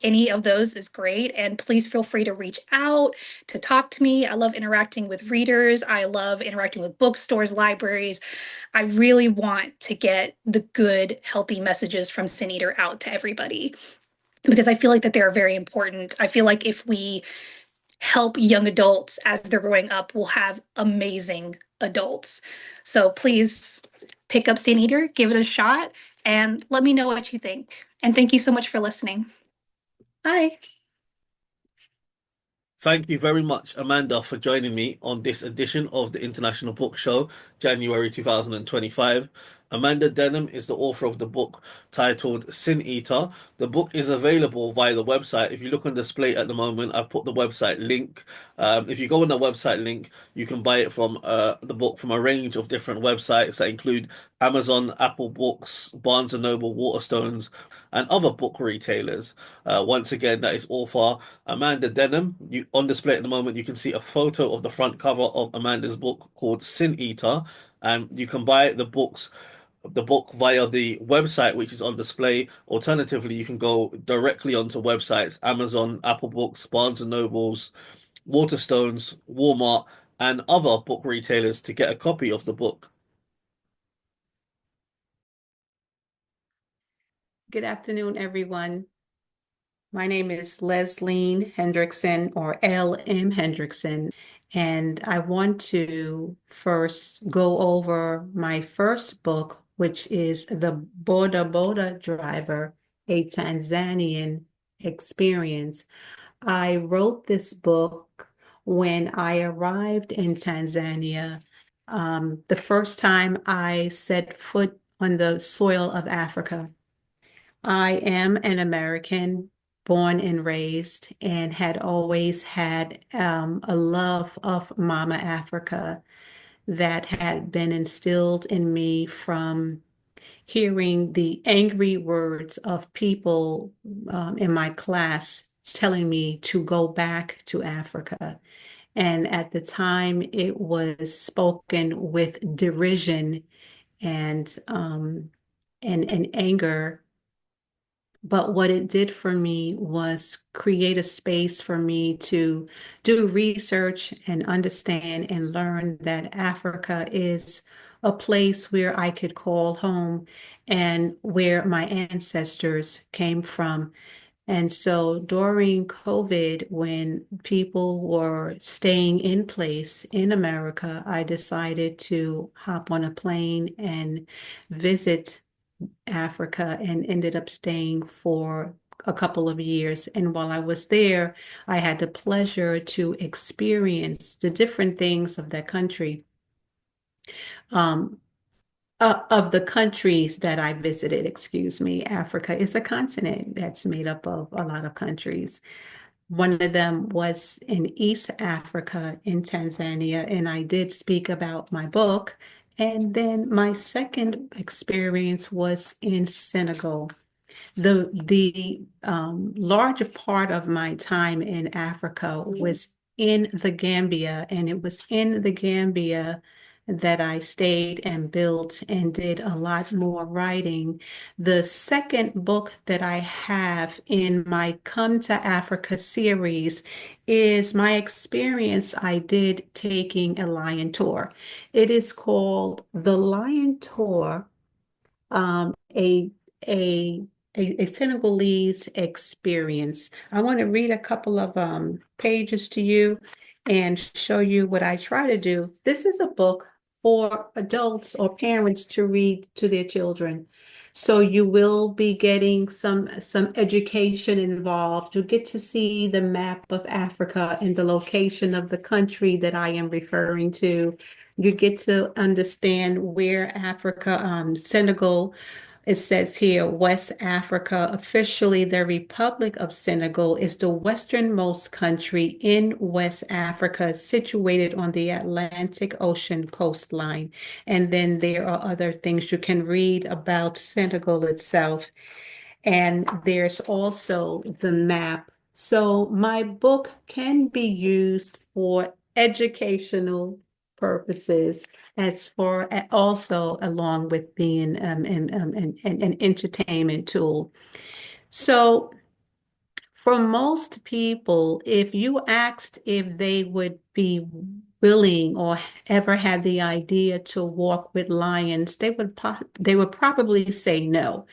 any of those is great. And please feel free to reach out to talk to me. I love interacting with readers. I love interacting with bookstores, libraries. I really want to get the good, healthy messages from Sin Eater out to everybody because I feel like that they're very important. I feel like if we help young adults as they're growing up, we'll have amazing adults. So please pick up Sin Eater, give it a shot, and let me know what you think. And thank you so much for listening. Bye. Thank you very much, Amanda, for joining me on this edition of the International Book Show, January 2025. Amanda Denham is the author of the book titled Sin Eater. The book is available via the website. If you look on display at the moment, I've put the website link. If you go on the website link, you can buy it from the book from a range of different websites that include Amazon, Apple Books, Barnes& Noble, Waterstones, and other book retailers. Once again, that is author Amanda Denham. On display at the moment, you can see a photo of the front cover of Amanda's book called Sin Eater, and you can buy the book via the website, which is on display. Alternatively, you can go directly onto websites, Amazon, Apple Books, Barnes& and Nobles, Waterstones, Walmart, and other book retailers to get a copy of the book. Good afternoon, everyone. My name is Leslie Hendrickson, or L.M. Hendrickson, and I want to first go over my first book, which is The Boda Boda Driver, a Tanzanian Experience. I wrote this book when I arrived in Tanzania. The first time I set foot on the soil of Africa. I am an American, born and raised, and had always had a love of Mama Africa that had been instilled in me from hearing the angry words of people in my class telling me to go back to Africa. And at the time, it was spoken with derision and anger But what it did for me was create a space for me to do research and understand and learn that Africa is a place where I could call home and where my ancestors came from. And so during COVID, when people were staying in place in America, I decided to hop on a plane and visit Africa and ended up staying for a couple of years. And while I was there, I had the pleasure to experience the different things of that country. Of the countries that I visited, excuse me, Africa is a continent that's made up of a lot of countries. One of them was in East Africa in Tanzania, and I did speak about my book. And then my second experience was in Senegal. The larger part of my time in Africa was in the Gambia, and it was in the Gambia that I stayed and built and did a lot more writing. The second book that I have in my Come to Africa series is my experience I did taking a lion tour. It is called The Lion Tour, um, a a a Senegalese experience. I want to read a couple of pages to you and show you what I try to do. This is a book for adults or parents to read to their children. So you will be getting some education involved. You get to see the map of Africa and the location of the country that I am referring to. You get to understand where Africa, Senegal, it says here, West Africa, officially the Republic of Senegal, is the westernmost country in West Africa, situated on the Atlantic Ocean coastline. And then there are other things you can read about Senegal itself. And there's also the map. So my book can be used for educational purposes, as for also along with being an entertainment tool. So for most people, if you asked if they would be willing or ever had the idea to walk with lions, they would probably say no.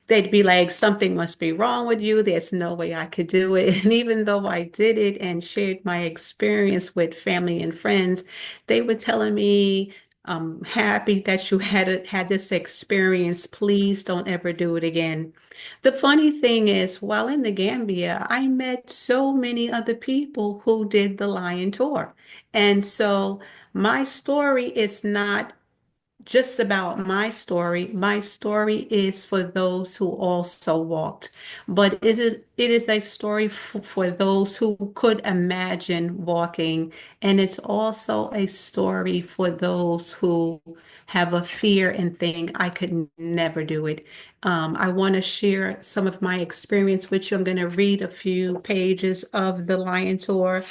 They'd be like, something must be wrong with you. There's no way I could do it. And even though I did it and shared my experience with family and friends, they were telling me, I'm happy that you had this experience. Please don't ever do it again. The funny thing is, while in the Gambia, I met so many other people who did the Lion Tour. And so my story is not just about my story. My story is for those who also walked, but it is a story for those who could imagine walking, and it's also a story for those who have a fear and think I could never do it. I want to share some of my experience with you. I'm going to read a few pages of the Lion Tour.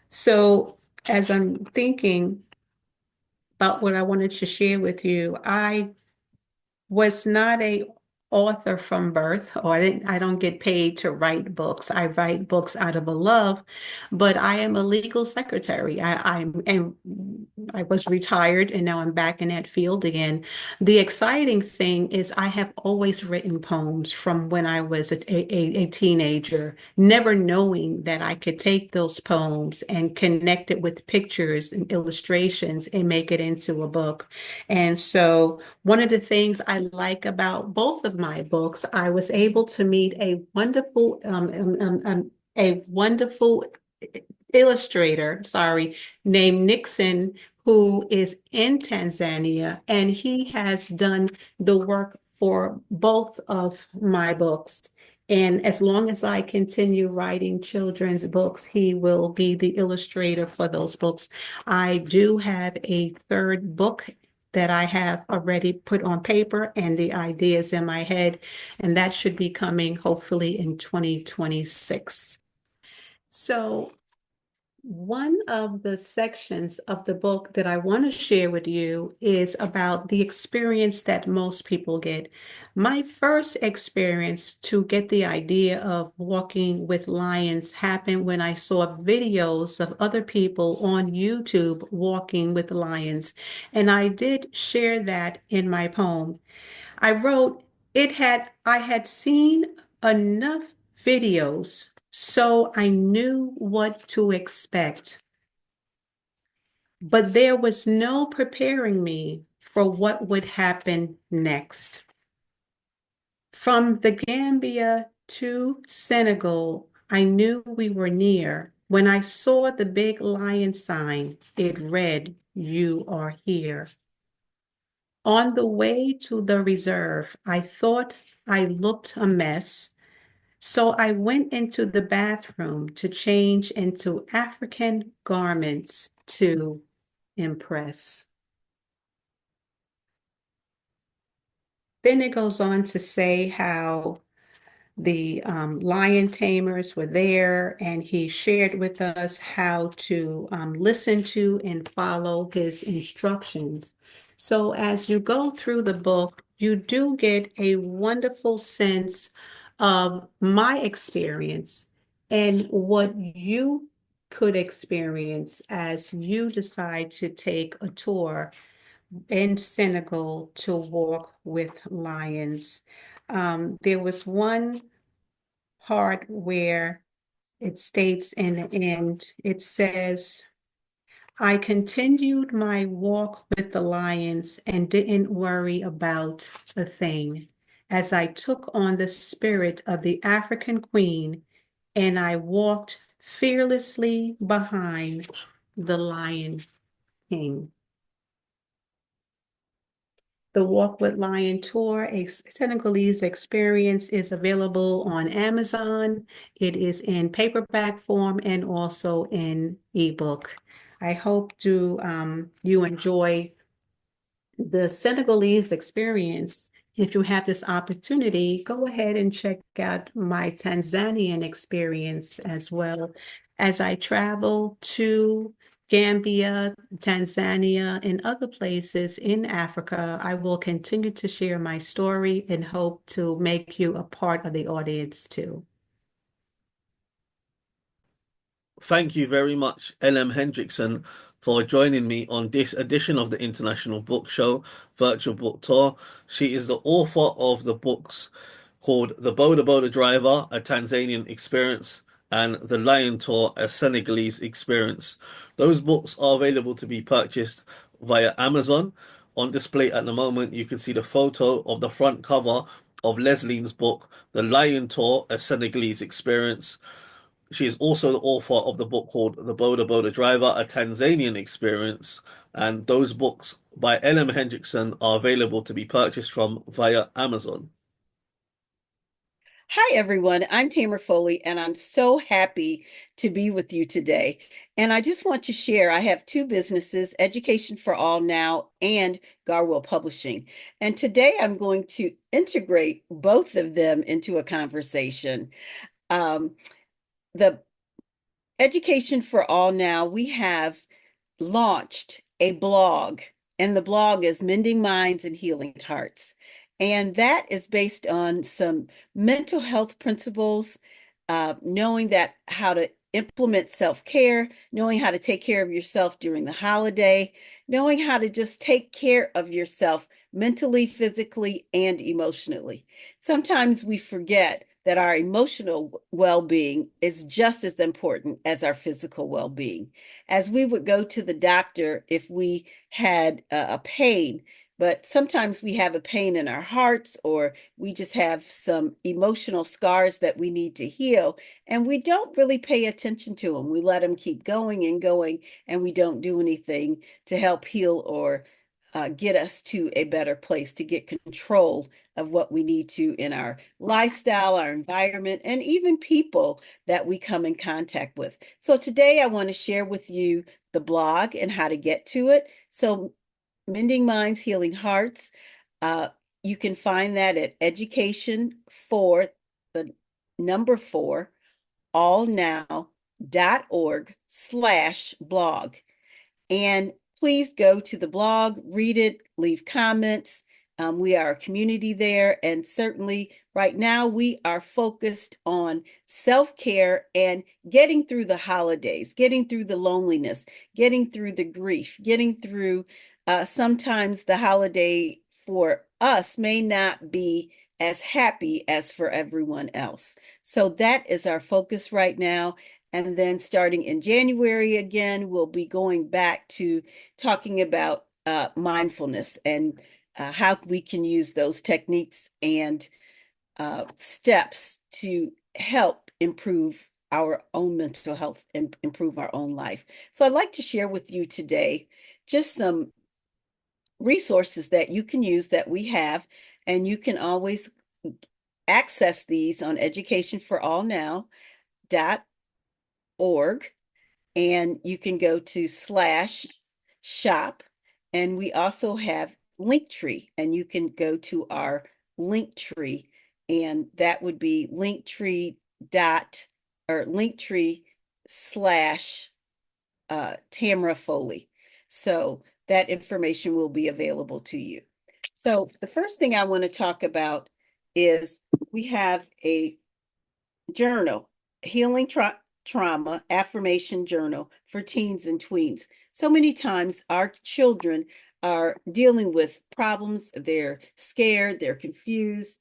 So as I'm thinking about what I wanted to share with you, I was not a author from birth, or I don't get paid to write books. I write books out of a love, but I am a legal secretary. I was retired and now I'm back in that field again. The exciting thing is I have always written poems from when I was a teenager, never knowing that I could take those poems and connect it with pictures and illustrations and make it into a book. And so one of the things I like about both of my books, I was able to meet a wonderful illustrator, sorry, named Nixon, who is in Tanzania, and he has done the work for both of my books. And as long as I continue writing children's books, he will be the illustrator for those books. I do have a third book that I have already put on paper, and the ideas in my head, and that should be coming hopefully in 2026. So One of the sections of the book that I want to share with you is about the experience that most people get. My first experience to get the idea of walking with lions happened when I saw videos of other people on YouTube walking with lions. And I did share that in my poem. I wrote, I had seen enough videos so I knew what to expect, but there was no preparing me for what would happen next. From the Gambia to Senegal, I knew we were near. When I saw the big lion sign, it read, "You are here." On the way to the reserve, I thought I looked a mess, so I went into the bathroom to change into African garments to impress. Then it goes on to say how the lion tamers were there, and he shared with us how to listen to and follow his instructions. So as you go through the book, you do get a wonderful sense of my experience and what you could experience as you decide to take a tour in Senegal to walk with lions. There was one part where it states in the end, it says, "I continued my walk with the lions and didn't worry about a thing, as I took on the spirit of the African queen, and I walked fearlessly behind the Lion King." The Walk with Lion Tour, a Senegalese experience, is available on Amazon. It is in paperback form and also in ebook. I hope you enjoy the Senegalese experience. If you have this opportunity, go ahead and check out my Tanzanian experience as well. As I travel to Gambia, Tanzania, and other places in Africa, I will continue to share my story and hope to make you a part of the audience too. Thank you very much, LM Hendrickson, for joining me on this edition of the International Book Show Virtual Book Tour. She is the author of the books called The Boda Boda Driver, A Tanzanian Experience, and The Lion Tour, A Senegalese Experience. Those books are available to be purchased via Amazon. On display at the moment, you can see the photo of the front cover of Leslie's book, The Lion Tour, A Senegalese Experience. She is also the author of the book called The Boda Boda Driver, A Tanzanian Experience, and those books by L.M. Hendrickson are available to be purchased from via Amazon. Hi, everyone. I'm Tamera Foley, and I'm so happy to be with you today. And I just want to share, I have two businesses, Education for All Now and Garwell Publishing. And today I'm going to integrate both of them into a conversation. The Education for All Now, we have launched a blog, and the blog is Mending Minds and Healing Hearts. And that is based on some mental health principles, knowing that how to implement self-care, knowing how to take care of yourself during the holiday, knowing how to just take care of yourself mentally, physically, and emotionally. Sometimes we forget that our emotional well-being is just as important as our physical well-being. As we would go to the doctor if we had a pain, but sometimes we have a pain in our hearts, or we just have some emotional scars that we need to heal, and we don't really pay attention to them. We let them keep going and going, and we don't do anything to help heal or get us to a better place, to get control of what we need to in our lifestyle, our environment, and even people that we come in contact with. So today I want to share with you the blog and how to get to it. So Mending Minds, Healing Hearts, you can find that at Education for the number 4, allnow.com. tamerafoley.org/blog. And please go to the blog, read it, leave comments. We are a community there. And certainly right now we are focused on self-care and getting through the holidays, getting through the loneliness, getting through the grief, getting through sometimes the holiday for us may not be as happy as for everyone else. So that is our focus right now. And then starting in January again, we'll be going back to talking about mindfulness and how we can use those techniques and steps to help improve our own mental health and improve our own life. So I'd like to share with you today just some resources that you can use that we have, and you can always access these on educationforallnow.org, and you can go to /shop, and we also have Linktree, and you can go to our Linktree, and that would be Linktree /Tamera Foley. So that information will be available to you. So the first thing I want to talk about is we have a journal, Healing Trauma Affirmation Journal for teens and tweens. So many times our children are dealing with problems. They're scared, they're confused,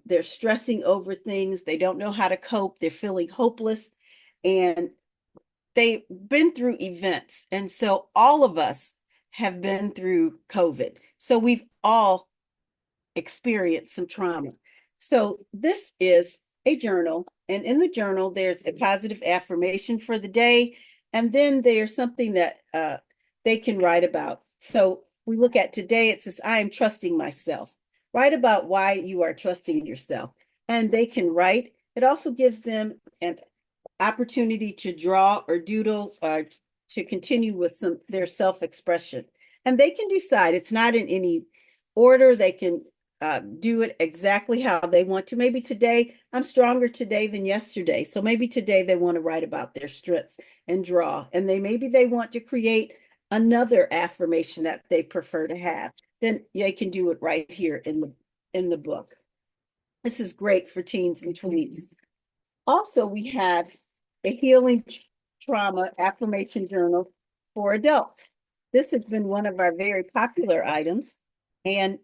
they're stressing over things. They don't know how to cope. They're feeling hopeless, and they've been through events. And so all of us have been through COVID. So we've all experienced some trauma. So this is a journal, and in the journal, there's a positive affirmation for the day, and then there's something that they can write about. So we look at today, it says, I am trusting myself. Write about why you are trusting yourself, and they can write. It also gives them an opportunity to draw or doodle or to continue with their self-expression. And they can decide, it's not in any order. They can do it exactly how they want to. Maybe today, I'm stronger today than yesterday. So maybe today they want to write about their strengths and draw. And maybe they want to create another affirmation that they prefer to have. Then they can do it right here in the book. This is great for teens and tweens. Also, we have a Healing Trauma Affirmation Journal for adults. This has been one of our very popular items, and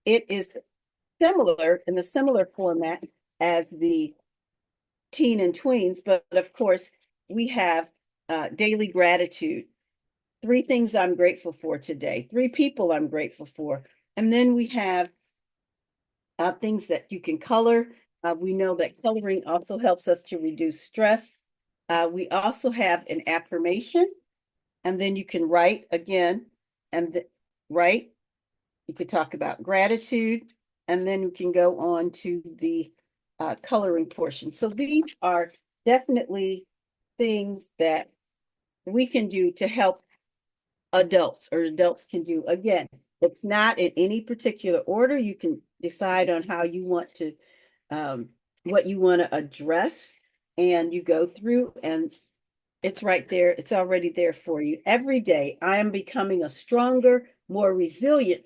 it is similar in the similar format as the teen and tweens, but of course, we have daily gratitude. 3 things I'm grateful for today, 3 people I'm grateful for. And then we have things that you can color. We know that coloring also helps us to reduce stress. We also have an affirmation, and then you can write again, and write. You could talk about gratitude, and then we can go on to the coloring portion. So these are definitely things that we can do to help adults, or adults can do. Again, it's not in any particular order. You can decide on how you want to, what you want to address, and you go through, and it's right there. It's already there for you. Every day, I am becoming a stronger, more resilient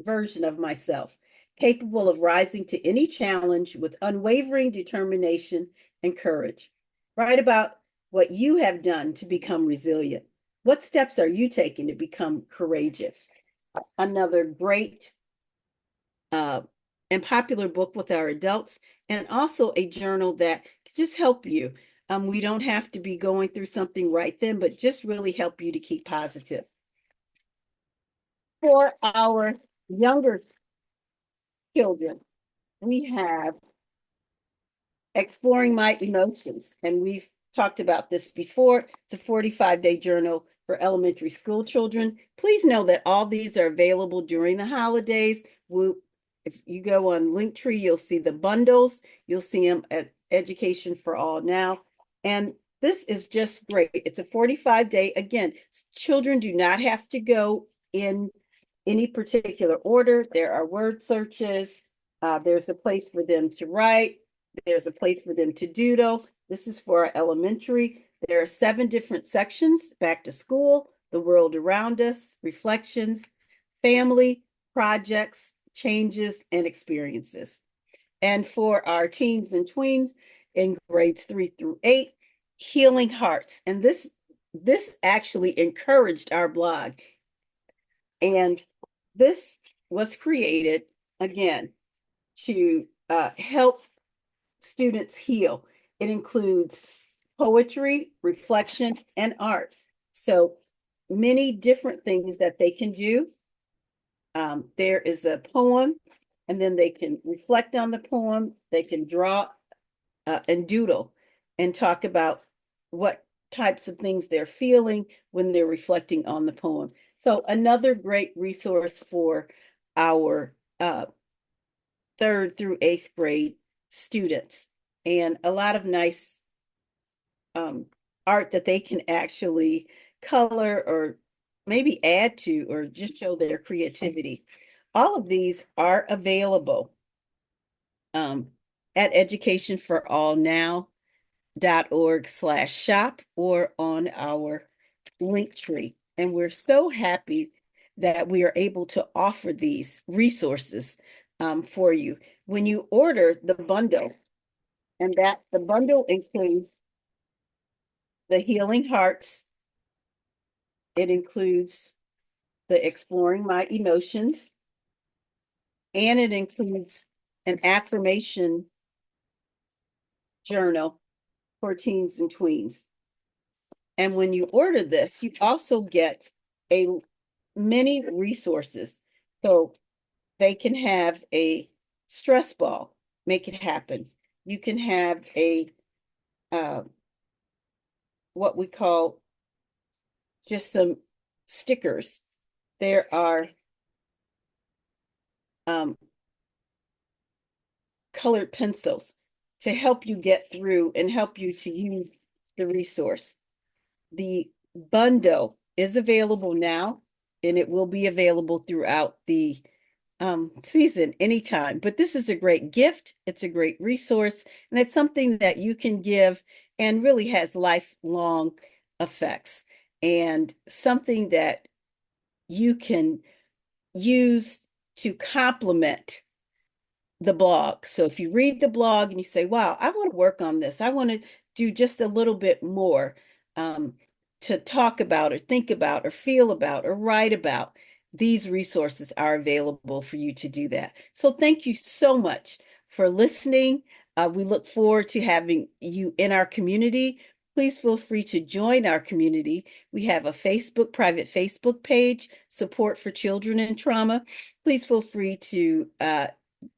version of myself, capable of rising to any challenge with unwavering determination and courage. Write about what you have done to become resilient. What steps are you taking to become courageous? Another great and popular book with our adults, and also a journal that can just help you. We don't have to be going through something right then, but just really help you to keep positive. For our younger children, we have Exploring My Emotions, and we've talked about this before. It's a 45-day journal for elementary school children. Please know that all these are available during the holidays. If you go on Linktree, you'll see the bundles. You'll see them at Education for All Now. And this is just great. It's a 45-day. Again, children do not have to go in any particular order. There are word searches. There's a place for them to write. There's a place for them to doodle. This is for our elementary. There are 7 different sections: back to school, the world around us, reflections, family, projects, changes, and experiences. And for our teens and tweens in grades 3 through 8, healing hearts. And this actually encouraged our blog. And this was created, again, to help students heal. It includes poetry, reflection, and art. So many different things that they can do. There is a poem, and then they can reflect on the poem. They can draw and doodle and talk about what types of things they're feeling when they're reflecting on the poem. So another great resource for our 3rd through 8th grade students, and a lot of nice art that they can actually color or maybe add to or just show their creativity. All of these are available at educationforallnow.org/shop or on our link tree. And we're so happy that we are able to offer these resources for you. When you order the bundle, and that the bundle includes the Healing Hearts, it includes the Exploring My Emotions, and it includes an affirmation journal for teens and tweens. And when you order this, you also get many resources. So they can have a stress ball, make it happen. You can have a what we call just some stickers. There are colored pencils to help you get through and help you to use the resource. The bundle is available now, and it will be available throughout the season anytime. But this is a great gift. It's a great resource, and it's something that you can give and really has lifelong effects, and something that you can use to complement the blog. So if you read the blog and you say, wow, I want to work on this, I want to do just a little bit more to talk about or think about or feel about or write about, these resources are available for you to do that. So thank you so much for listening. We look forward to having you in our community. Please feel free to join our community. We have a private Facebook page, Support for Children in Trauma. Please feel free to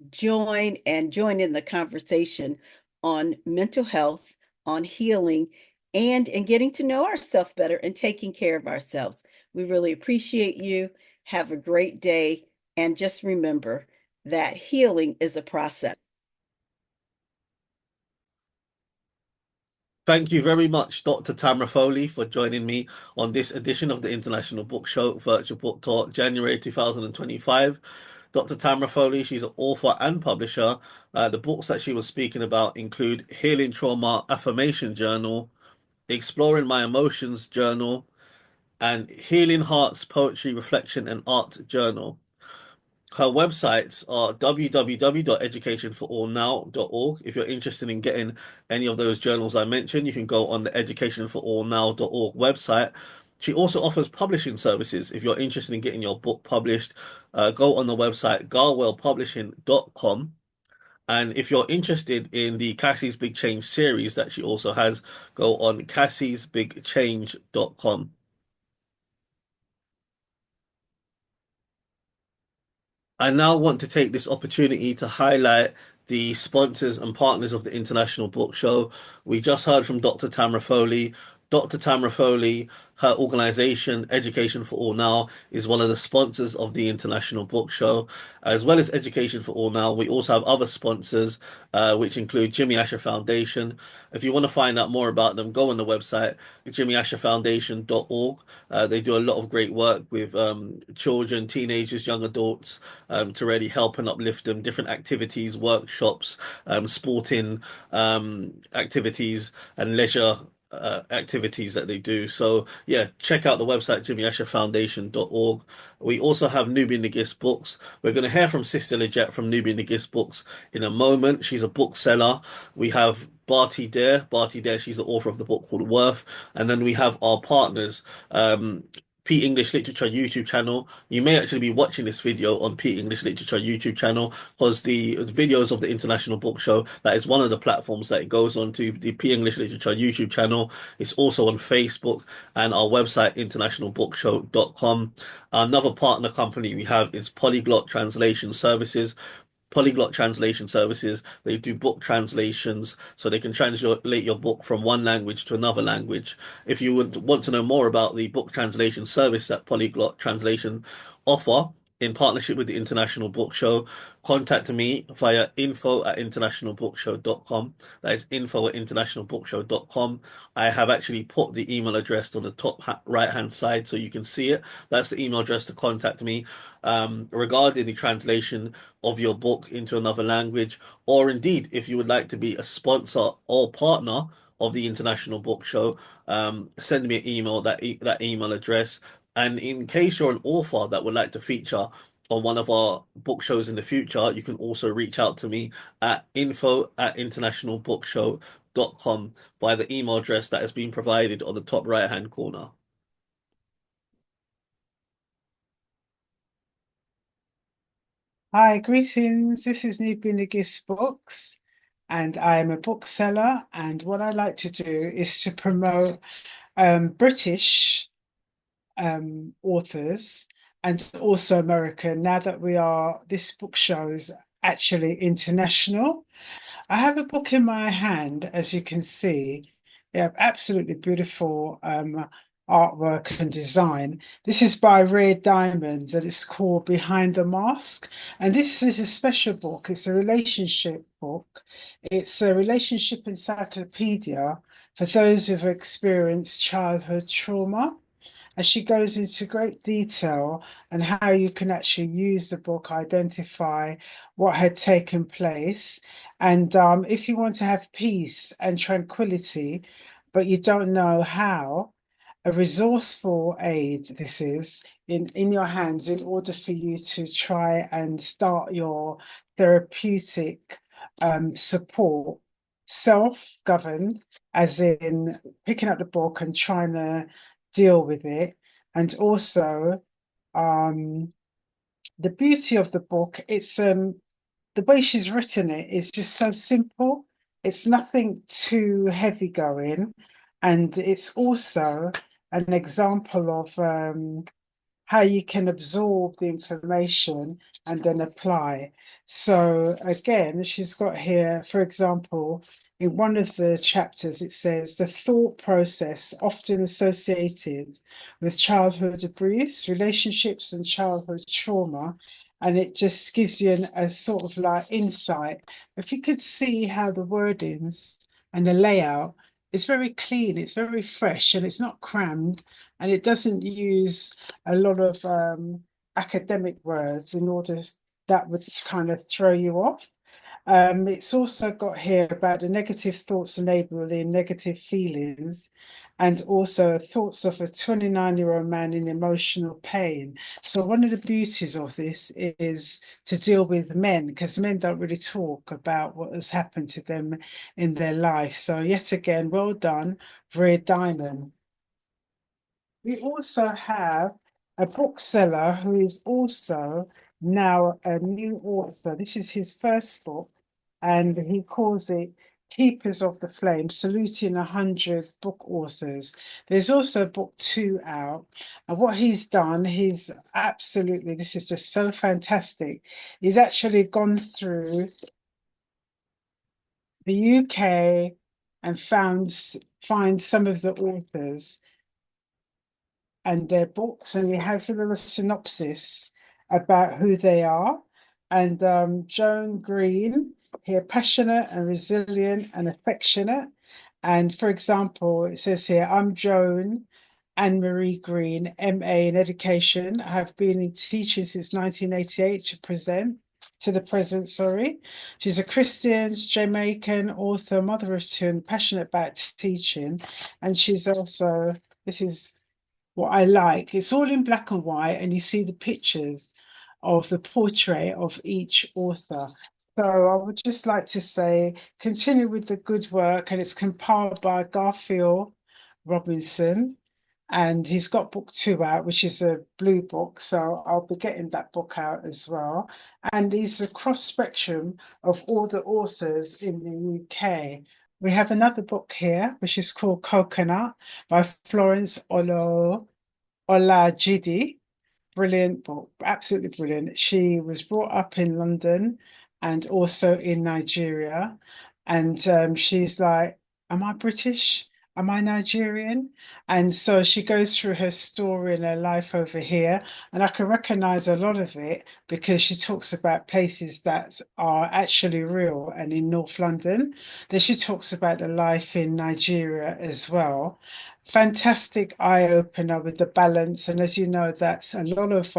join in the conversation on mental health, on healing, and in getting to know ourselves better and taking care of ourselves. We really appreciate you. Have a great day. And just remember that healing is a process. Thank you very much, Dr. Tamera Foley, for joining me on this edition of the International Book Show Virtual Book Tour, January 2025. Dr. Tamera Foley, she's an author and publisher. The books that she was speaking about include Healing Trauma Affirmation Journal, Exploring My Emotions Journal, and Healing Hearts Poetry, Reflection, and Art Journal. Her websites are www.educationforallnow.org. If you're interested in getting any of those journals I mentioned, you can go on the educationforallnow.org website. She also offers publishing services. If you're interested in getting your book published, go on the website garwellpublishing.com. And if you're interested in the Cassie's Big Change series that she also has, go on cassiesbigchange.com. I now want to take this opportunity to highlight the sponsors and partners of the International Book Show. We just heard from Dr. Tamera Foley Dr. Tamera Foley, her organization, Education for All Now, is one of the sponsors of the International Book Show. As well as Education for All Now, we also have other sponsors, which include Jimmy Asher Foundation. If you want to find out more about them, go on the website, jimmyasherfoundation.org. They do a lot of great work with children, teenagers, young adults, to really help and uplift them, different activities, workshops, sporting activities, and leisure activities that they do. So yeah, check out the website jimmyasherfoundation.org. We also have Nubi Nagis Books. We're going to hear from Sister Leggett from Nubi Nagis Books in a moment. She's a bookseller. We have Barty Dare, she's the author of the book called Worth. And then we have our partners, P English Literature YouTube channel. You may actually be watching this video on P English Literature YouTube channel because the videos of the International Book Show, that is one of the platforms that it goes on to, the P English Literature YouTube channel. It's also on Facebook and our website, internationalbookshow.com. Another partner company we have is Polyglot Translation Services. Polyglot Translation Services. They do book translations, so they can translate your book from one language to another language. If you would want to know more about the book translation service that Polyglot Translation offer in partnership with the International Book Show, contact me via info@internationalbookshow.com. That is info@internationalbookshow.com. I have actually put the email address on the top right-hand side so you can see it. That's the email address to contact me regarding the translation of your book into another language, or indeed, if you would like to be a sponsor or partner of the International Book Show, send me an email, that email address. And in case you're an author that would like to feature on one of our book shows in the future, you can also reach out to me at info@internationalbookshow.com via the email address that has been provided on the top right-hand corner. Hi, greetings. This is Nubi Nagis Books, and I'm a bookseller. And what I like to do is to promote British authors and also American. Now that this book show is actually international. I have a book in my hand, as you can see. They have absolutely beautiful artwork and design. This is by Rare Diamonds, and it's called Behind the Mask. And this is a special book. It's a relationship book. It's a relationship encyclopedia for those who've experienced childhood trauma. And she goes into great detail on how you can actually use the book, identify what had taken place. And if you want to have peace and tranquility, but you don't know how, a resourceful aid this is in your hands in order for you to try and start your therapeutic support, self-governed, as in picking up the book and trying to deal with it. And also the beauty of the book, it's the way she's written it is just so simple. It's nothing too heavy going, and it's also an example of how you can absorb the information and then apply. So again, she's got here, for example, in one of the chapters, it says the thought process often associated with childhood abuse, relationships and childhood trauma. And it just gives you a sort of like insight. If you could see how the wordings and the layout is very clean, it's very fresh, and it's not crammed, and it doesn't use a lot of academic words in order that would kind of throw you off. It's also got here about the negative thoughts enabling negative feelings, and also thoughts of a 29-year-old man in emotional pain. So one of the beauties of this is to deal with men, because men don't really talk about what has happened to them in their life. So yet again, well done, Rare Diamond. We also have a bookseller who is also now a new author. This is his first book, and he calls it Keepers of the Flame, Saluting 100 Book Authors. There's also book 2 out. And what he's done, this is just so fantastic. He's actually gone through the UK, and find some of the authors and their books, and he has a little synopsis about who they are. And Joan Green, here, passionate and resilient and affectionate. And for example, it says here, I'm Joan Anne Marie Green, MA in Education. I have been in teaching since 1988 to the present, sorry. She's a Christian, Jamaican author, mother of two, and passionate about teaching. And she's also, this is what I like, it's all in black and white, and you see the pictures of the portrait of each author. So I would just like to say, continue with the good work, and it's compiled by Garfield Robinson, and he's got book 2 out, which is a blue book. So I'll be getting that book out as well. And he's a cross spectrum of all the authors in the UK. We have another book here, which is called Coconut by Florence Olajide. Brilliant book, absolutely brilliant. She was brought up in London and also in Nigeria. And she's like, am I British? Am I Nigerian? And so she goes through her story and her life over here. And I can recognize a lot of it because she talks about places that are actually real and in North London. Then she talks about the life in Nigeria as well. Fantastic eye opener with the balance. And as you know, that's a lot of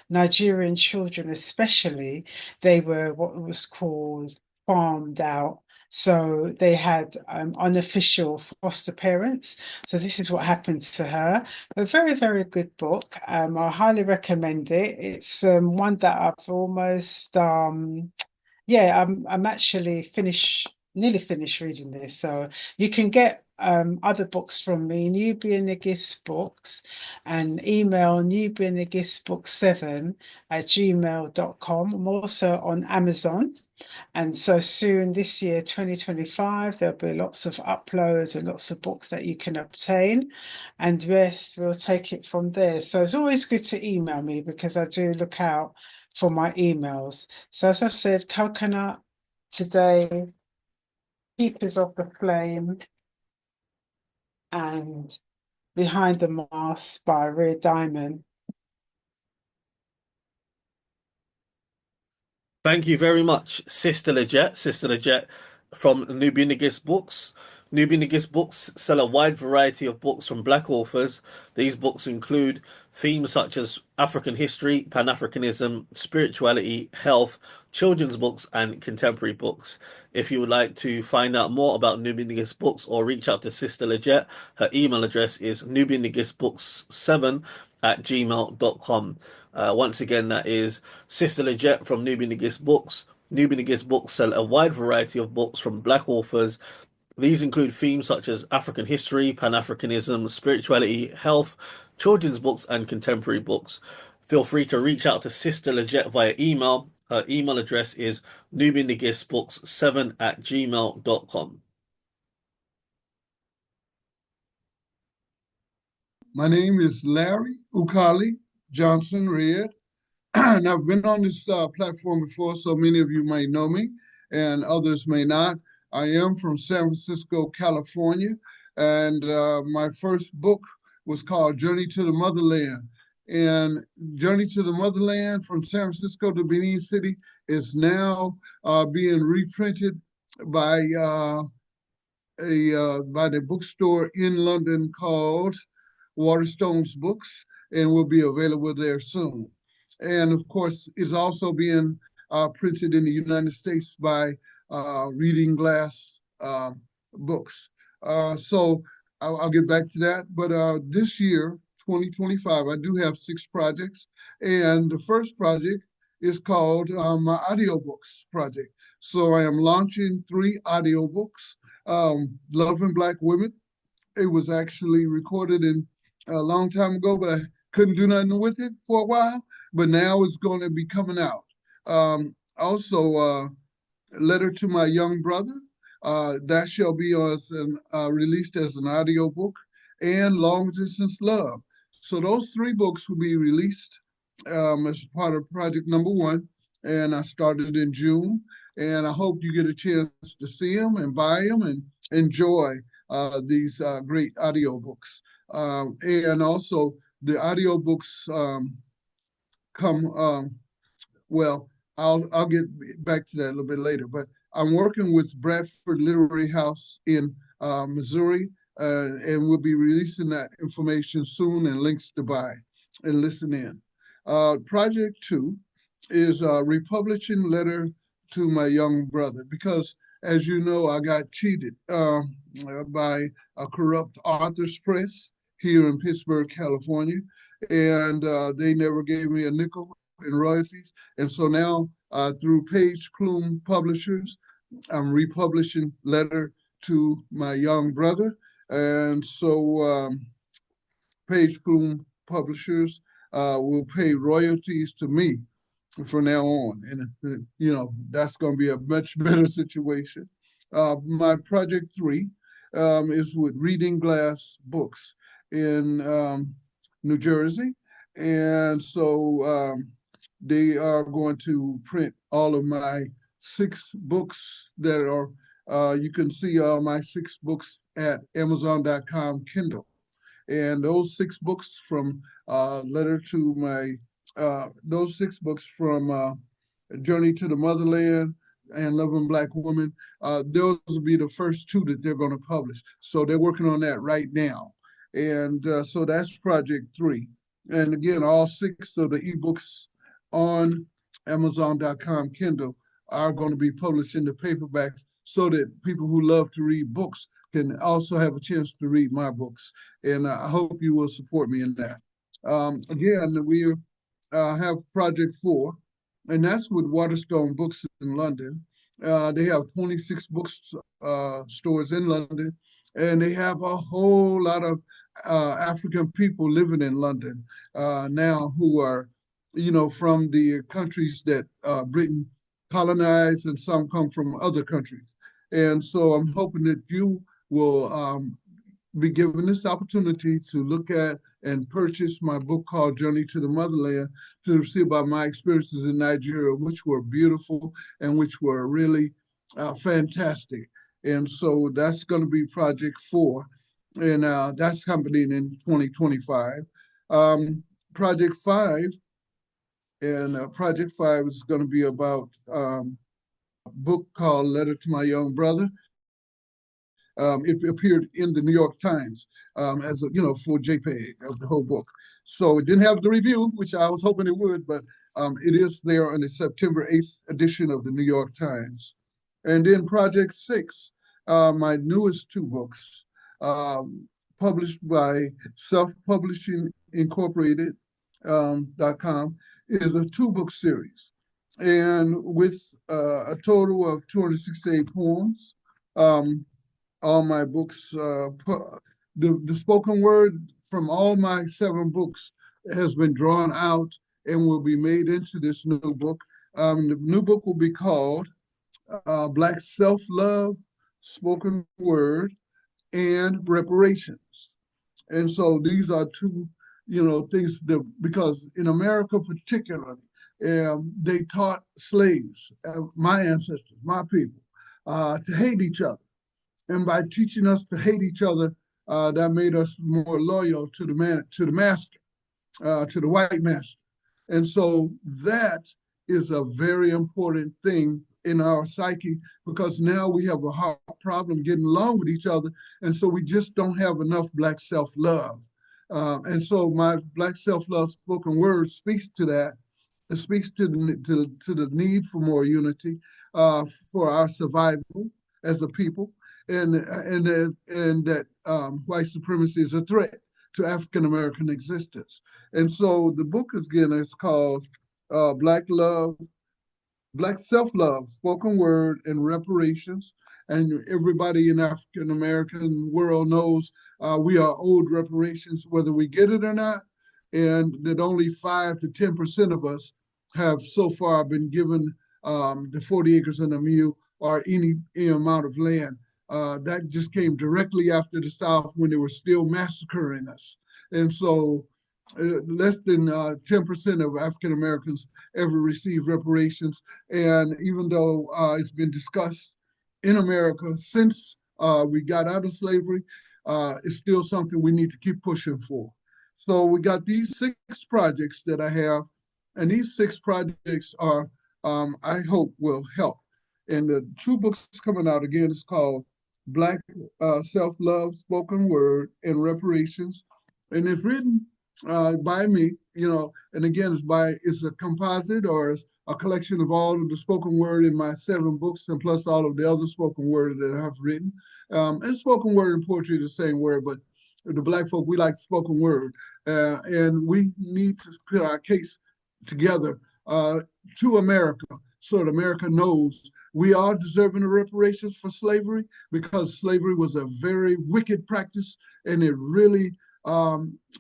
Nigerian children, especially, they were what was called farmed out. So they had unofficial foster parents. So this is what happened to her. A very, very good book. I highly recommend it. It's one that I've almost, I'm actually nearly finished reading this. So you can get other books from me, Nubianagist Books, and email nubianagistbook7@gmail.com. I'm also on Amazon. And so soon this year, 2025, there'll be lots of uploads and lots of books that you can obtain. And yes, we'll take it from there. So it's always good to email me because I do look out for my emails. So as I said, Coconut today, Keepers of the Flame, and Behind the Mask by Rhea Diamond. Thank you very much, Sister Leggett. Sister Leggett from Nubianagist Books. Nubianagist Books sell a wide variety of books from Black authors. These books include themes such as African history, Pan-Africanism, spirituality, health, children's books, and contemporary books. If you would like to find out more about Nubianagist Books or reach out to Sister Leggett, her email address is nubianagistbooks7@gmail.com. Once again, that is Sister Leggett from Nubianagist Books. Nubianagist Books sell a wide variety of books from Black authors. These include themes such as African history, Pan-Africanism, spirituality, health, children's books, and contemporary books. Feel free to reach out to Sister Leggett via email. Her email address is nubianagistbooks7@gmail.com. My name is Larry Ukali Johnson Red, and I've been on this platform before, so many of you may know me, and others may not. I am from San Francisco, California, and my first book was called Journey to the Motherland. And Journey to the Motherland from San Francisco to Benin City is now being reprinted by the bookstore in London called Waterstones Books, and will be available there soon. And of course, it's also being printed in the United States by Reading Glass Books. So I'll get back to that. But this year, 2025, I do have 6 projects. And the first project is called my audiobooks project. So I am launching 3 audiobooks. Loving Black Women. It was actually recorded a long time ago, but I couldn't do nothing with it for a while. But now it's going to be coming out. Also, Letter to My Young Brother. That shall be released as an audiobook, and Long Distance Love. So those 3 books will be released as part of project number 1. And I started in June. And I hope you get a chance to see them and buy them and enjoy these great audiobooks. And also the audiobooks come, well, I'll get back to that a little bit later, but I'm working with Bradford Literary House in Missouri, and we'll be releasing that information soon and links to buy and listen in. Project 2 is a republishing letter to my young brother, because as you know, I got cheated by a corrupt authors press here in Pittsburgh, California, and they never gave me a nickel in royalties. And so now through Page Plume Publishers, I'm republishing letter to my young brother. And so Page Plume Publishers will pay royalties to me from now on. And, you know, that's going to be a much better situation. My project 3 is with Reading Glass Books in New Jersey. And so they are going to print all of my 6 books that are, you can see all my 6 books at Amazon.com Kindle. And those 6 books from letter to my, those 6 books from Journey to the Motherland and Loving Black Women, those will be the first 2 that they're going to publish. So they're working on that right now. And so that's project 3. And again, all 6 of the ebooks on Amazon.com Kindle are going to be published in the paperbacks so that people who love to read books can also have a chance to read my books. And I hope you will support me in that. Again, we have project 4, and that's with Waterstone Books in London. They have 26 books stores in London, and they have a whole lot of African people living in London now who are, you know, from the countries that Britain colonized, and some come from other countries. And so I'm hoping that you will be given this opportunity to look at and purchase my book called Journey to the Motherland, to see about my experiences in Nigeria, which were beautiful and which were really fantastic. And so that's going to be project 4, and that's happening in 2025. Project 5, and project 5 is going to be about a book called Letter to My Young Brother. It appeared in the New York Times as a, you know, full JPEG of the whole book. So it didn't have the review, which I was hoping it would, but it is there on the September 8th edition of the New York Times. And then project 6, my newest 2 books, published by Self-Publishing Incorporated .com, is a 2-book series, and with a total of 268 poems. All my books, the spoken word from all my 7 books has been drawn out and will be made into this new book. The new book will be called Black Self-Love, Spoken Word, and Reparations. And so these are 2, you know, things that, because in America particularly, they taught slaves, my ancestors, my people, to hate each other. And by teaching us to hate each other, that made us more loyal to the master, to the white master. And so that is a very important thing in our psyche, because now we have a hard problem getting along with each other. And so we just don't have enough Black self-love. And so my Black self-love spoken word speaks to that. It speaks to the need for more unity, for our survival as a people. And that white supremacy is a threat to African American existence. And so the book is called Black Self-Love, Spoken Word, and Reparations. And everybody in African American world knows we are owed reparations, whether we get it or not, and that only 5 to 10% of us have so far been given the 40 acres and a mule or any amount of land. That just came directly after the South, when they were still massacring us. And so less than 10% of African Americans ever received reparations. And even though it's been discussed in America since we got out of slavery, it's still something we need to keep pushing for. So we got these 6 projects that I have, and these 6 projects are, I hope, will help. And the 2 books coming out again is called Black Self-Love, Spoken Word, and Reparations. And it's written by me, and again, it's a composite, or it's a collection of all of the spoken word in my 7 books, and plus all of the other spoken word that I have written. And spoken word and poetry are the same word, but the Black folk, we like spoken word. And we need to put our case together to America, so that America knows we are deserving of reparations for slavery, because slavery was a very wicked practice, and it really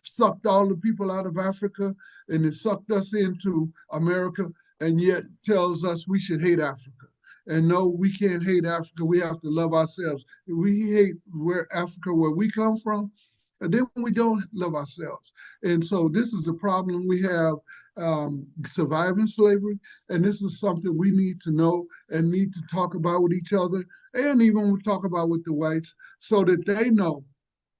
sucked all the people out of Africa, and it sucked us into America, and yet tells us we should hate Africa. And no, we can't hate Africa. We have to love ourselves. We hate Africa, where we come from, and then we don't love ourselves. And so this is the problem we have, surviving slavery. And this is something we need to know and need to talk about with each other, and even talk about with the whites, so that they know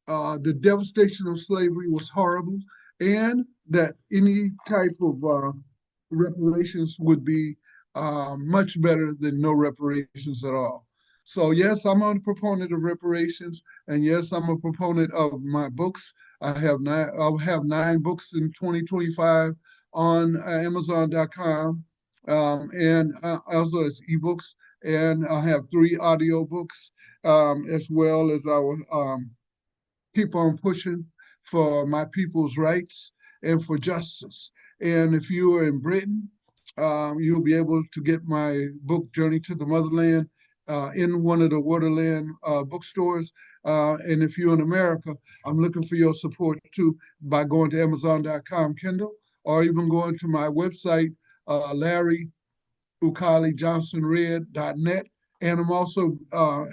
the devastation of slavery was horrible, and that any type of reparations would be much better than no reparations at all. So yes, I'm a proponent of reparations, and yes, I'm a proponent of my books. I'll have 9 books in 2025 on Amazon.com, and also as ebooks, and I'll have 3 audio books, as well as I will keep on pushing for my people's rights and for justice. And if you are in Britain, you'll be able to get my book, Journey to the Motherland, in one of the Waterland bookstores. And if you're in America, I'm looking for your support too, by going to Amazon.com Kindle, or even going to my website, LarryUkaliJohnsonRed.net. And I'm also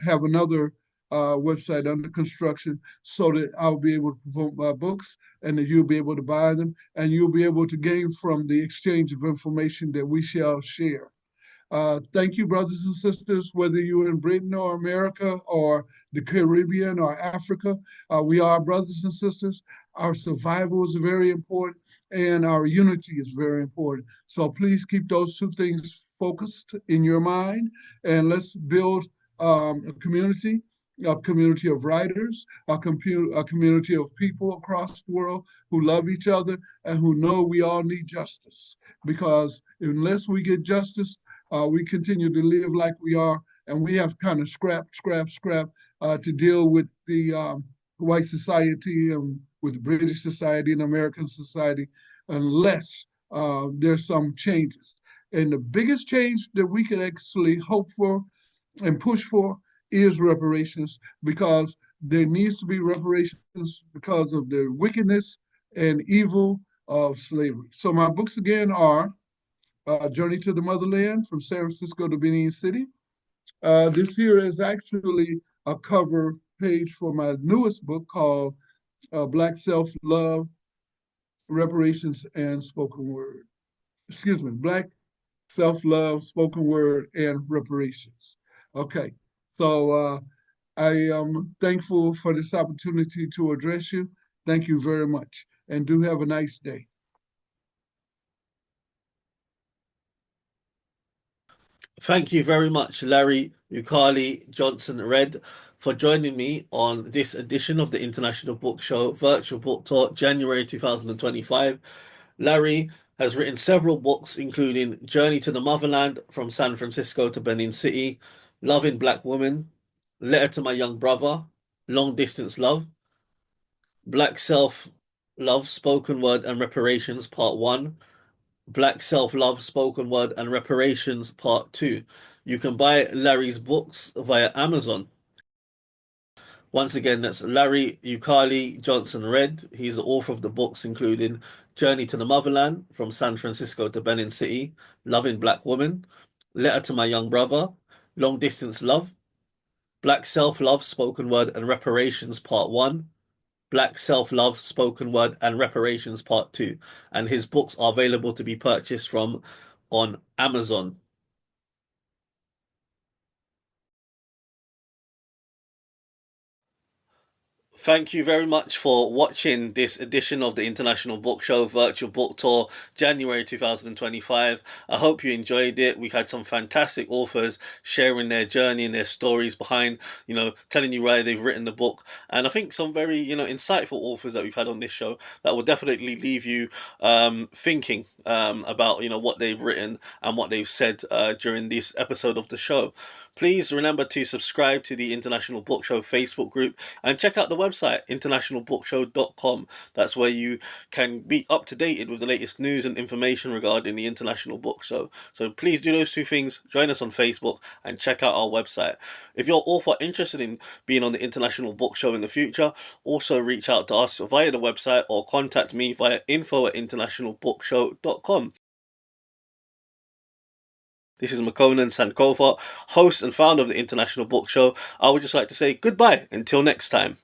have another website under construction, so that I'll be able to promote my books, and that you'll be able to buy them, and you'll be able to gain from the exchange of information that we shall share. Thank you, brothers and sisters, whether you're in Britain or America or the Caribbean or Africa. We are brothers and sisters. Our survival is very important, and our unity is very important. So please keep those 2 things focused in your mind, and let's build a community of writers, a community of people across the world who love each other and who know we all need justice. Because unless we get justice, we continue to live like we are, and we have kind of scrap to deal with the white society and with British society and American society, unless there's some changes. And the biggest change that we can actually hope for and push for is reparations, because there needs to be reparations because of the wickedness and evil of slavery. So my books again are Journey to the Motherland, from San Francisco to Benin City. This here is actually a cover page for my newest book called Black Self-Love, Reparations, and Spoken Word. Excuse me, Black Self-Love, Spoken Word, and Reparations. Okay, so I am thankful for this opportunity to address you. Thank you very much, and do have a nice day. Thank you very much, Larry Ukali Johnson Red, for joining me on this edition of the International Book Show Virtual Book Tour, January 2025. Larry has written several books, including Journey to the Motherland, from San Francisco to Benin City, Loving Black Woman, Letter to My Young Brother, Long Distance Love, Black Self-Love, Spoken Word and Reparations, Part 1, Black Self-Love, Spoken Word and Reparations, Part 2. You can buy Larry's books via Amazon. Once again, that's Larry Ukali Johnson Red. He's the author of the books including Journey to the Motherland, from San Francisco to Benin City, Loving Black Woman, Letter to My Young Brother, Long Distance Love, Black Self-Love, Spoken Word and Reparations, Part 1, Black Self-Love, Spoken Word and Reparations, Part 2. And his books are available to be purchased from on Amazon. Thank you very much for watching this edition of the International Book Show Virtual Book Tour, January 2025. I hope you enjoyed it. We had some fantastic authors sharing their journey and their stories behind, telling you why they've written the book. And I think some very, insightful authors that we've had on this show that will definitely leave you thinking about, what they've written and what they've said during this episode of the show. Please remember to subscribe to the International Book Show Facebook group and check out the website, internationalbookshow.com. That's where you can be up to date with the latest news and information regarding the International Book Show. So please do those two things. Join us on Facebook and check out our website. If you're also interested in being on the International Book Show in the future, also reach out to us via the website or contact me via info@internationalbookshow.com. This is Makonnen Sankofa, host and founder of the International Book Show. I would just like to say goodbye until next time.